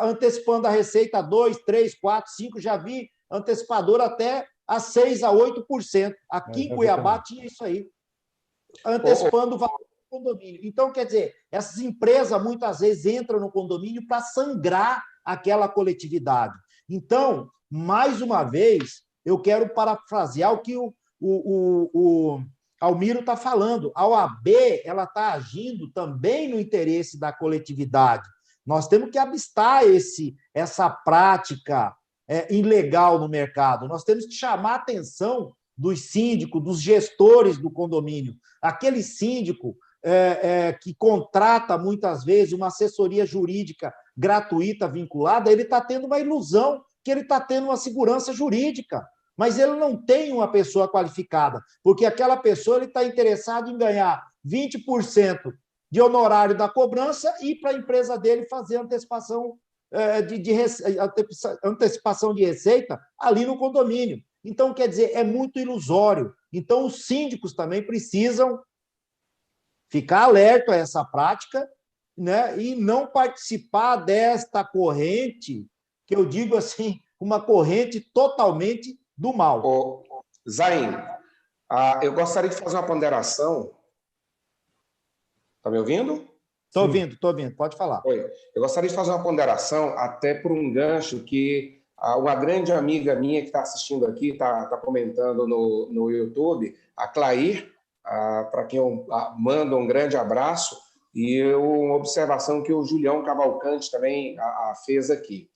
antecipando a receita a 2%, 3%, 4%, 5%, já vi antecipador até a 6% a 8%. Aqui em Cuiabá tinha isso aí, antecipando o valor do condomínio. Então, quer dizer, essas empresas muitas vezes entram no condomínio para sangrar aquela coletividade. Então, mais uma vez, eu quero parafrasear o que o Almiro está falando. A OAB está agindo também no interesse da coletividade. Nós temos que abstar essa prática ilegal no mercado. Nós temos que chamar a atenção dos síndicos, dos gestores do condomínio. Aquele síndico que contrata, muitas vezes, uma assessoria jurídica gratuita vinculada, ele está tendo uma ilusão que ele está tendo uma segurança jurídica, mas ele não tem uma pessoa qualificada, porque aquela pessoa está interessada em ganhar 20% de honorário da cobrança e para a empresa dele fazer antecipação antecipação de receita ali no condomínio. Então, quer dizer, é muito ilusório. Então, os síndicos também precisam ficar alerta a essa prática, né, e não participar desta corrente, que eu digo assim, uma corrente totalmente do mal. Zain, eu gostaria de fazer uma ponderação. Está me ouvindo? Estou ouvindo, pode falar. Eu gostaria de fazer uma ponderação, até por um gancho que uma grande amiga minha que está assistindo aqui, está comentando no YouTube, a Clair, para quem eu mando um grande abraço, e uma observação que o Julião Cavalcante também fez aqui.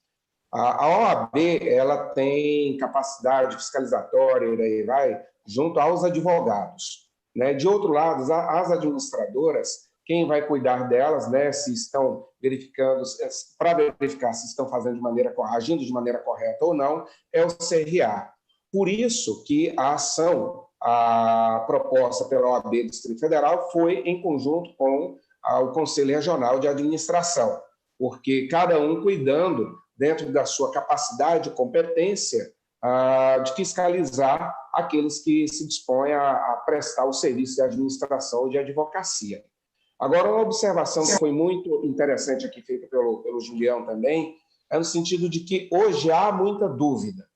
A OAB ela tem capacidade fiscalizatória, e daí vai, junto aos advogados, né? De outro lado, as administradoras, quem vai cuidar delas, né, se estão verificando, para verificar se estão fazendo agindo de maneira correta ou não, é o CRA. Por isso que a ação proposta pela OAB do Distrito Federal foi em conjunto com o Conselho Regional de Administração, porque cada um cuidando, dentro da sua capacidade e competência, de fiscalizar aqueles que se dispõem a prestar o serviço de administração ou de advocacia. Agora, uma observação que foi muito interessante aqui, feita pelo Julião também, é no sentido de que hoje há muita dúvida,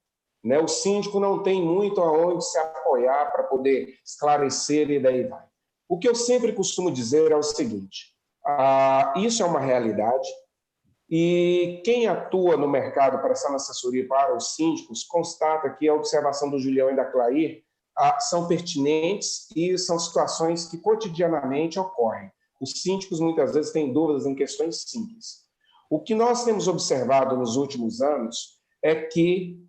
né? O síndico não tem muito aonde se apoiar para poder esclarecer e daí vai. O que eu sempre costumo dizer é o seguinte, isso é uma realidade, e quem atua no mercado prestando assessoria para os síndicos constata que a observação do Julião e da Clair são pertinentes e são situações que cotidianamente ocorrem. Os síndicos muitas vezes têm dúvidas em questões simples. O que nós temos observado nos últimos anos é que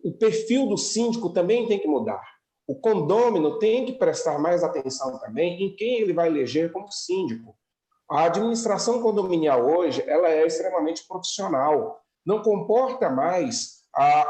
o perfil do síndico também tem que mudar. O condômino tem que prestar mais atenção também em quem ele vai eleger como síndico. A administração condominial hoje ela é extremamente profissional. Não comporta mais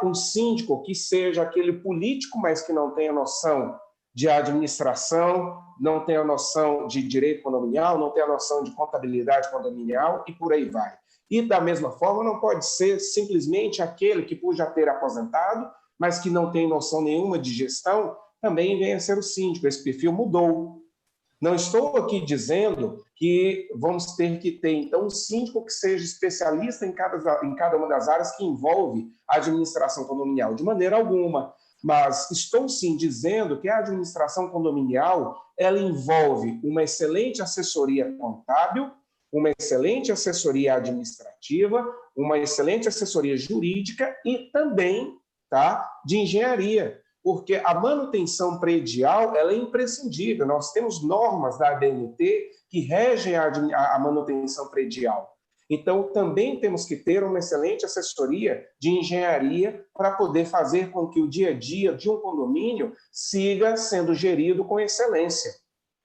um síndico que seja aquele político, mas que não tenha noção de administração, não tenha noção de direito condominial, não tenha noção de contabilidade condominial e por aí vai. E, da mesma forma, não pode ser simplesmente aquele que, por já ter aposentado, mas que não tem noção nenhuma de gestão, também venha a ser o síndico. Esse perfil mudou. Não estou aqui dizendo que vamos ter que ter, então, um síndico que seja especialista em cada uma das áreas que envolve a administração condominial, de maneira alguma. Mas estou, sim, dizendo que a administração condominial ela envolve uma excelente assessoria contábil, uma excelente assessoria administrativa, uma excelente assessoria jurídica e também de engenharia, porque a manutenção predial ela é imprescindível. Nós temos normas da ABNT que regem a manutenção predial. Então, também temos que ter uma excelente assessoria de engenharia para poder fazer com que o dia a dia de um condomínio siga sendo gerido com excelência.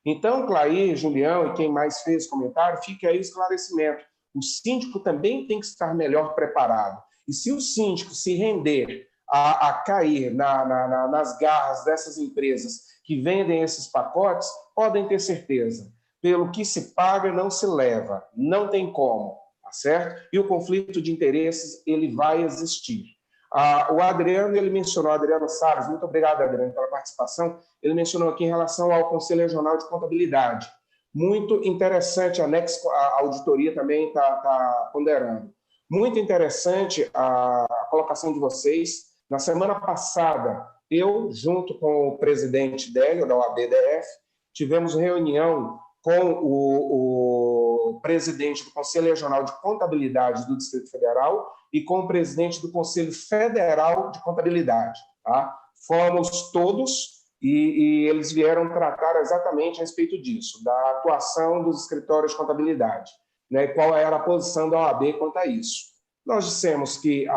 Então, Clair, Julião e quem mais fez comentário, fica aí o esclarecimento. O síndico também tem que estar melhor preparado. E se o síndico se render a cair nas garras dessas empresas que vendem esses pacotes, podem ter certeza, pelo que se paga não se leva, não tem como, tá certo? E o conflito de interesses ele vai existir. O Adriano, ele mencionou, Adriano Salles, muito obrigado, Adriano, pela participação, ele mencionou aqui em relação ao Conselho Regional de Contabilidade. Muito interessante, anexo a auditoria também está ponderando. Muito interessante a colocação de vocês. Na semana passada, eu, junto com o presidente Délio, da OABDF, tivemos reunião com o presidente do Conselho Regional de Contabilidade do Distrito Federal e com o presidente do Conselho Federal de Contabilidade. Tá? Fomos todos e eles vieram tratar exatamente a respeito disso, da atuação dos escritórios de contabilidade, né, qual era a posição da OAB quanto a isso. Nós dissemos que,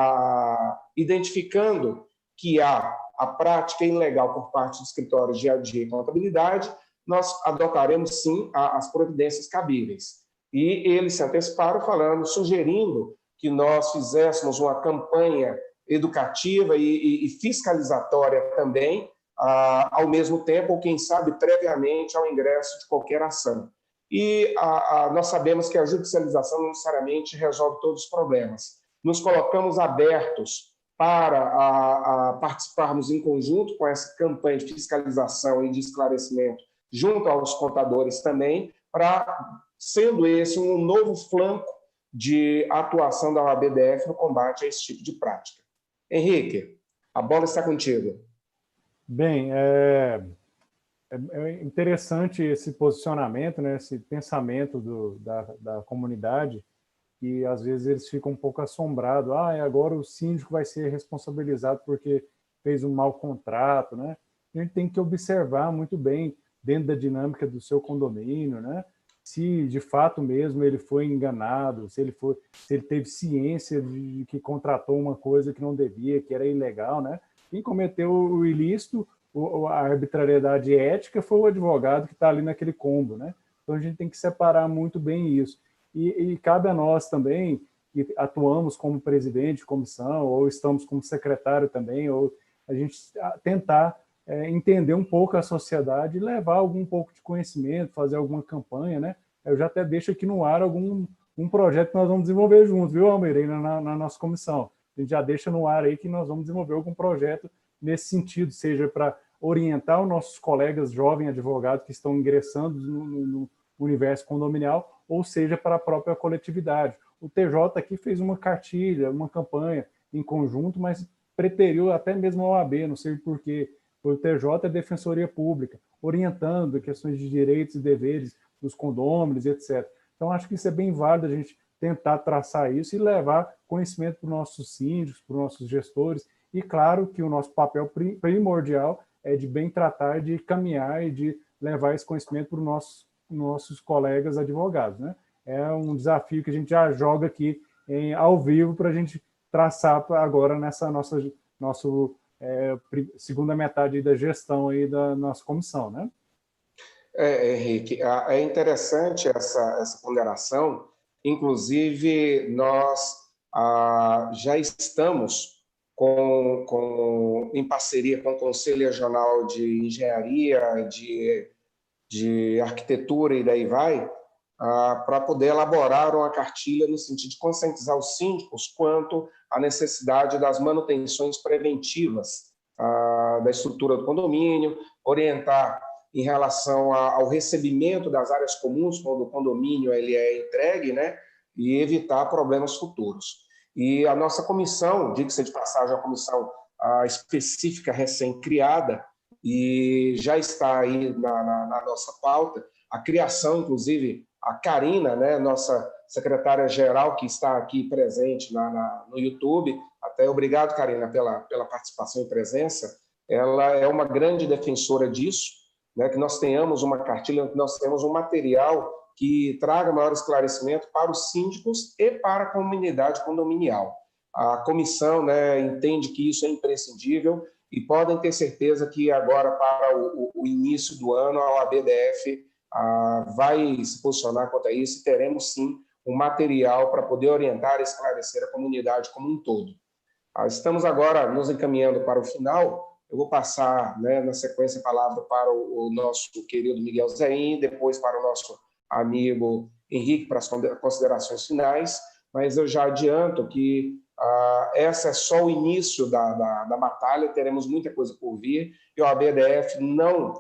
identificando que há a prática ilegal por parte dos escritórios de contabilidade, nós adotaremos, sim, as providências cabíveis. E eles se anteciparam sugerindo que nós fizéssemos uma campanha educativa e fiscalizatória também, ao mesmo tempo, ou quem sabe, previamente ao ingresso de qualquer ação. E nós sabemos que a judicialização não necessariamente resolve todos os problemas. Nos colocamos abertos para participarmos em conjunto com essa campanha de fiscalização e de esclarecimento junto aos contadores também, sendo esse um novo flanco de atuação da OABDF no combate a esse tipo de prática. Henrique, a bola está contigo. Bem, é interessante esse posicionamento, né, esse pensamento da comunidade, e às vezes eles ficam um pouco assombrados. Agora o síndico vai ser responsabilizado porque fez um mau contrato, né? A gente tem que observar muito bem dentro da dinâmica do seu condomínio, né? Se de fato mesmo ele foi enganado, se ele teve ciência de que contratou uma coisa que não devia, que era ilegal, né? Quem cometeu o ilícito, a arbitrariedade ética, foi o advogado que está ali naquele combo, né? Então a gente tem que separar muito bem isso. E cabe a nós também, que atuamos como presidente de comissão, ou estamos como secretário também, ou a gente tentar entender um pouco a sociedade e levar algum pouco de conhecimento, fazer alguma campanha, né? Eu já até deixo aqui no ar um projeto que nós vamos desenvolver juntos, viu, Almeida, na nossa comissão. A gente já deixa no ar aí que nós vamos desenvolver algum projeto nesse sentido, seja para orientar os nossos colegas jovens advogados que estão ingressando no universo condominial, ou seja, para a própria coletividade. O TJ aqui fez uma cartilha, uma campanha em conjunto, mas preteriu até mesmo a OAB, não sei porquê. O TJ é Defensoria Pública, orientando questões de direitos e deveres dos condôminos, etc. Então, acho que isso é bem válido a gente tentar traçar isso e levar conhecimento para os nossos síndicos, para os nossos gestores, e claro que o nosso papel primordial é de bem tratar, de caminhar e de levar esse conhecimento para os nossos colegas advogados, né? É um desafio que a gente já joga aqui ao vivo para a gente traçar agora nessa nossa segunda metade da gestão aí da nossa comissão, né? Henrique, é interessante essa ponderação. Inclusive, nós já estamos em parceria com o Conselho Regional de Engenharia, de Arquitetura e daí vai, para poder elaborar uma cartilha no sentido de conscientizar os síndicos quanto à necessidade das manutenções preventivas da estrutura do condomínio, orientar em relação ao recebimento das áreas comuns quando o condomínio ele é entregue, né, e evitar problemas futuros. E a nossa comissão, diga-se de passagem, uma comissão específica recém-criada, e já está aí na nossa pauta, a criação, inclusive, a Karina, né, nossa secretária-geral, que está aqui presente no YouTube, até obrigado, Karina, pela participação e presença, ela é uma grande defensora disso, né, que nós tenhamos uma cartilha, que nós tenhamos um material que traga maior esclarecimento para os síndicos e para a comunidade condominial. A comissão, né, entende que isso é imprescindível e podem ter certeza que agora, para o início do ano, a OABDF vai se posicionar quanto a isso e teremos, sim, um material para poder orientar e esclarecer a comunidade como um todo. Estamos agora nos encaminhando para o final. Eu vou passar, né, na sequência, a palavra para o nosso querido Miguel Zain, depois para o nosso amigo Henrique para as considerações finais, mas eu já adianto que essa é só o início da batalha, teremos muita coisa por vir, e o ABDF não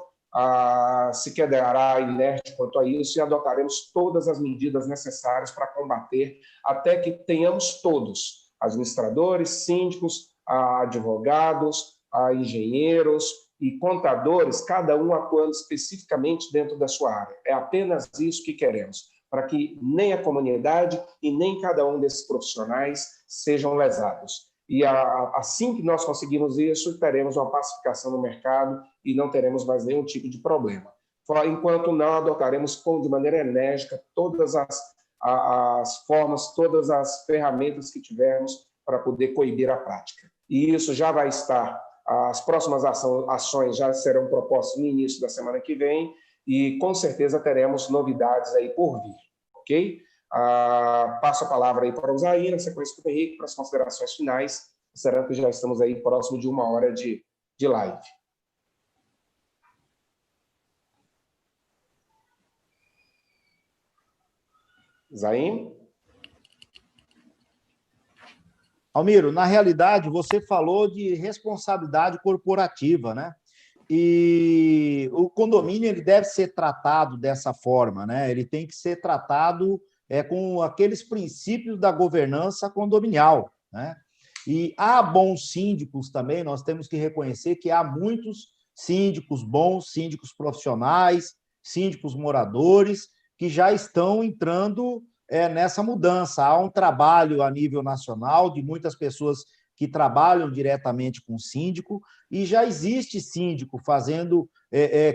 se quedará inerte quanto a isso e adotaremos todas as medidas necessárias para combater, até que tenhamos todos, administradores, síndicos, advogados, engenheiros e contadores, cada um atuando especificamente dentro da sua área. É apenas isso que queremos, para que nem a comunidade e nem cada um desses profissionais sejam lesados. E assim que nós conseguirmos isso, teremos uma pacificação no mercado e não teremos mais nenhum tipo de problema. Enquanto não adotaremos de maneira enérgica todas as formas, todas as ferramentas que tivermos para poder coibir a prática. E isso já vai estar, as próximas ações já serão propostas no início da semana que vem e com certeza teremos novidades aí por vir, ok? Passo a palavra aí para o Zain, na sequência para o Henrique, para as considerações finais, será que já estamos aí próximo de 1 hora de live. Zain? Almiro, na realidade, você falou de responsabilidade corporativa, né? E o condomínio ele deve ser tratado dessa forma, né? Ele tem que ser tratado com aqueles princípios da governança condominial, né? E há bons síndicos também, nós temos que reconhecer que há muitos síndicos bons, síndicos profissionais, síndicos moradores, que já estão entrando nessa mudança. Há um trabalho a nível nacional de muitas pessoas que trabalham diretamente com o síndico, e já existe síndico fazendo,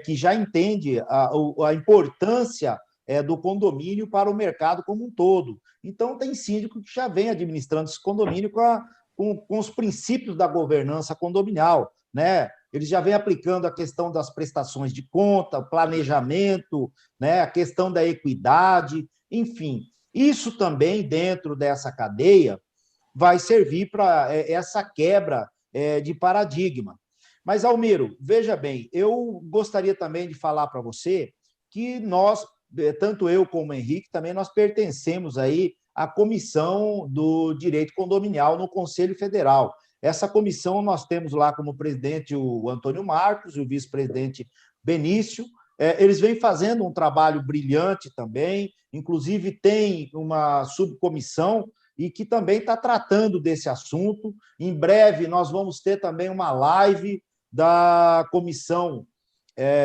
que já entende a importância do condomínio para o mercado como um todo. Então, tem síndico que já vem administrando esse condomínio com os princípios da governança condominial, né? Eles já vêm aplicando a questão das prestações de conta, o planejamento, né? A questão da equidade, enfim. Isso também, dentro dessa cadeia, vai servir para essa quebra de paradigma. Mas, Almiro, veja bem, eu gostaria também de falar para você que nós, tanto eu como o Henrique, também nós pertencemos aí à Comissão do Direito Condominial no Conselho Federal. Essa comissão nós temos lá como presidente o Antônio Marcos e o vice-presidente Benício. Eles vêm fazendo um trabalho brilhante também, inclusive tem uma subcomissão e que também está tratando desse assunto. Em breve nós vamos ter também uma live da Comissão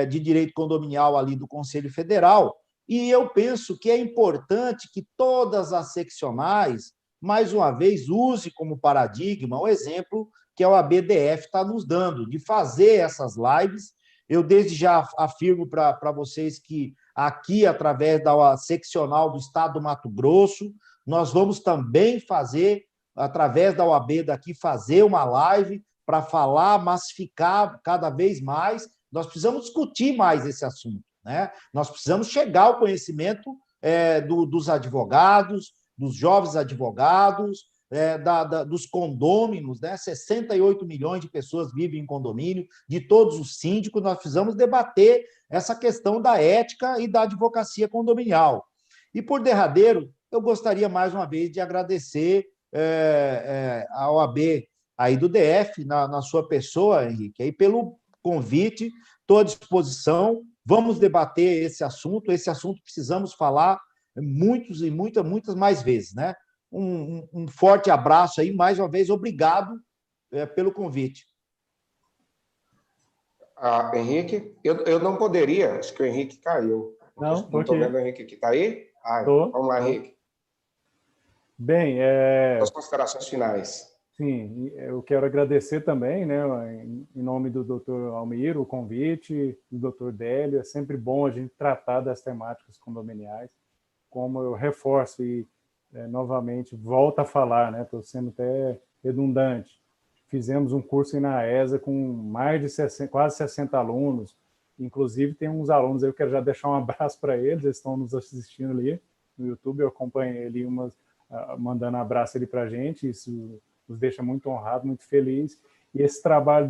de Direito Condominial ali do Conselho Federal, e eu penso que é importante que todas as seccionais, mais uma vez, use como paradigma o exemplo que a OAB-DF está nos dando, de fazer essas lives. Eu, desde já, afirmo para vocês que aqui, através da seccional do Estado do Mato Grosso, nós vamos também fazer, através da OAB daqui, fazer uma live para falar, massificar cada vez mais. Nós precisamos discutir mais esse assunto, né? Nós precisamos chegar ao conhecimento dos advogados, dos jovens advogados, dos condôminos, né? 68 milhões de pessoas vivem em condomínio, de todos os síndicos. Nós precisamos debater essa questão da ética e da advocacia condominial. E, por derradeiro, eu gostaria, mais uma vez, de agradecer a OAB aí do DF, na sua pessoa, Henrique, aí pelo convite, estou à disposição, vamos debater esse assunto precisamos falar muitas e muitas mais vezes, né? Um forte abraço aí, mais uma vez, obrigado pelo convite. Henrique, eu não poderia, acho que o Henrique caiu. Não estou vendo o Henrique aqui. Está aí? Vamos lá, Henrique. Bem, as considerações finais. Sim, eu quero agradecer também, né, em nome do Dr. Almiro, o convite, do Dr. Délio. É sempre bom a gente tratar das temáticas condominiais, como eu reforço e novamente volto a falar, né, estou sendo até redundante. Fizemos um curso em Naesa com mais de 60, quase 60 alunos, inclusive tem uns alunos, eu quero já deixar um abraço para eles estão nos assistindo ali no YouTube, eu acompanhei ali mandando um abraço ali para a gente, isso nos deixa muito honrado, muito feliz, e esse trabalho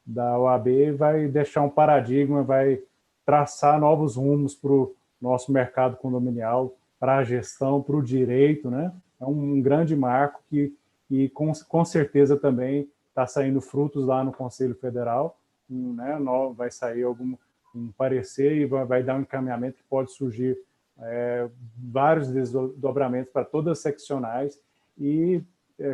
da OAB vai deixar um paradigma, vai traçar novos rumos para o nosso mercado condominial, para a gestão, para o direito, né? É um grande marco que com certeza também está saindo frutos lá no Conselho Federal, né? Vai sair um parecer e vai dar um encaminhamento que pode surgir vários desdobramentos para todas as seccionais, e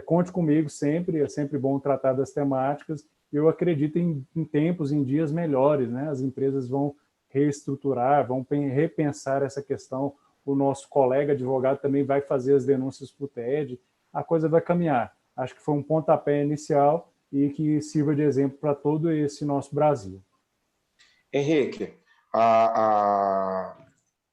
conte comigo sempre, é sempre bom tratar das temáticas. Eu acredito em tempos, em dias melhores, né? As empresas vão reestruturar, vão repensar essa questão, o nosso colega advogado também vai fazer as denúncias para o TED, a coisa vai caminhar. Acho que foi um pontapé inicial e que sirva de exemplo para todo esse nosso Brasil. Henrique,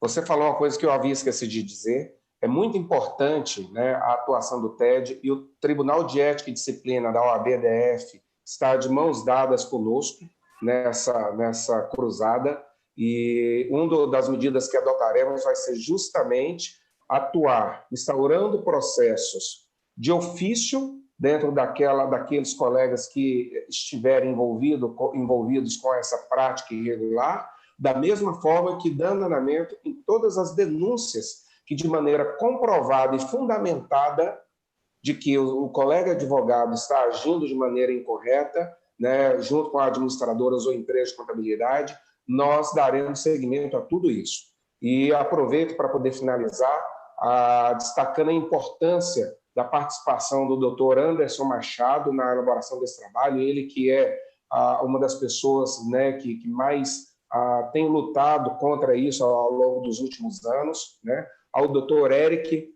você falou uma coisa que eu havia esquecido de dizer. É muito importante, né, a atuação do TED, e o Tribunal de Ética e Disciplina da OAB-DF está de mãos dadas conosco nessa cruzada, e uma das medidas que adotaremos vai ser justamente atuar instaurando processos de ofício dentro daqueles colegas que estiverem envolvidos com essa prática irregular, da mesma forma que dando andamento em todas as denúncias que, de maneira comprovada e fundamentada, de que o colega advogado está agindo de maneira incorreta, né, junto com administradoras ou empresas de contabilidade, nós daremos seguimento a tudo isso. E aproveito para poder finalizar, destacando a importância da participação do Dr. Anderson Machado na elaboração desse trabalho, ele que é uma das pessoas, né, que mais tem lutado contra isso ao longo dos últimos anos, né? Ao Dr. Eric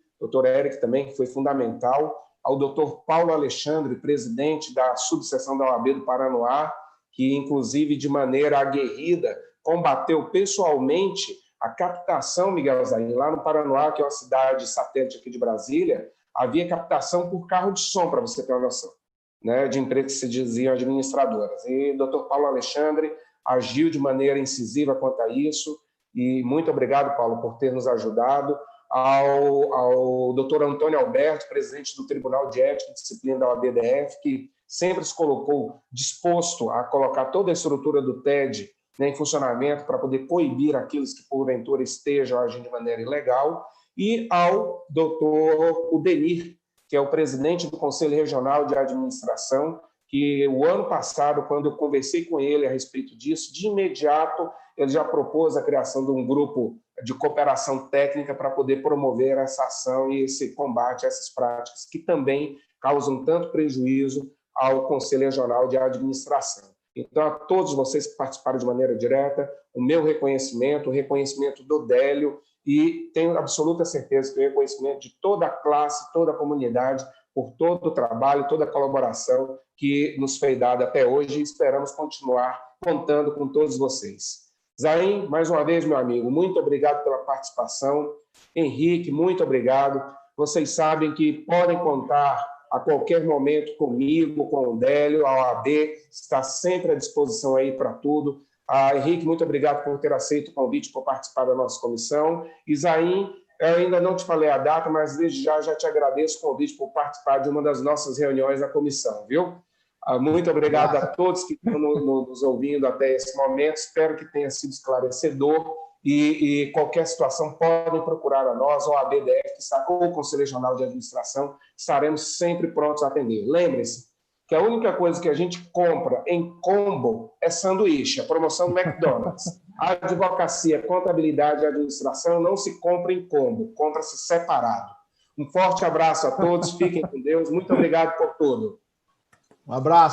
também, que foi fundamental, ao doutor Paulo Alexandre, presidente da subseção da OAB do Paranoá, que, inclusive, de maneira aguerrida, combateu pessoalmente a captação, Miguel Zain, lá no Paranoá, que é uma cidade satélite aqui de Brasília, havia captação por carro de som, para você ter uma noção, né, de empresas que se diziam administradoras. E o doutor Paulo Alexandre agiu de maneira incisiva quanto a isso, e muito obrigado, Paulo, por ter nos ajudado. Ao doutor Antônio Alberto, presidente do Tribunal de Ética e Disciplina da OABDF, que sempre se colocou disposto a colocar toda a estrutura do TED, né, em funcionamento para poder coibir aqueles que, porventura, estejam agindo de maneira ilegal, e ao doutor Udenir, que é o presidente do Conselho Regional de Administração, que o ano passado, quando eu conversei com ele a respeito disso, de imediato ele já propôs a criação de um grupo de cooperação técnica para poder promover essa ação e esse combate a essas práticas que também causam tanto prejuízo ao Conselho Regional de Administração. Então, a todos vocês que participaram de maneira direta, o meu reconhecimento, o reconhecimento do Délio, e tenho absoluta certeza que o reconhecimento de toda a classe, toda a comunidade, por todo o trabalho, toda a colaboração que nos foi dada até hoje, e esperamos continuar contando com todos vocês. Zain, mais uma vez, meu amigo, muito obrigado pela participação. Henrique, muito obrigado. Vocês sabem que podem contar a qualquer momento comigo, com o Délio, a OAB está sempre à disposição aí para tudo. Henrique, muito obrigado por ter aceito o convite para participar da nossa comissão. E Zain, eu ainda não te falei a data, mas desde já te agradeço o convite por participar de uma das nossas reuniões da comissão, viu? Muito obrigado a todos que estão nos ouvindo até esse momento. Espero que tenha sido esclarecedor e qualquer situação podem procurar a nós, ou a ABDF, ou o Conselho Regional de Administração, estaremos sempre prontos a atender. Lembre-se que a única coisa que a gente compra em combo é sanduíche, a promoção do McDonald's. A advocacia, contabilidade e administração não se compra em combo, compra-se separado. Um forte abraço a todos, fiquem com Deus, muito obrigado por tudo. Um abraço.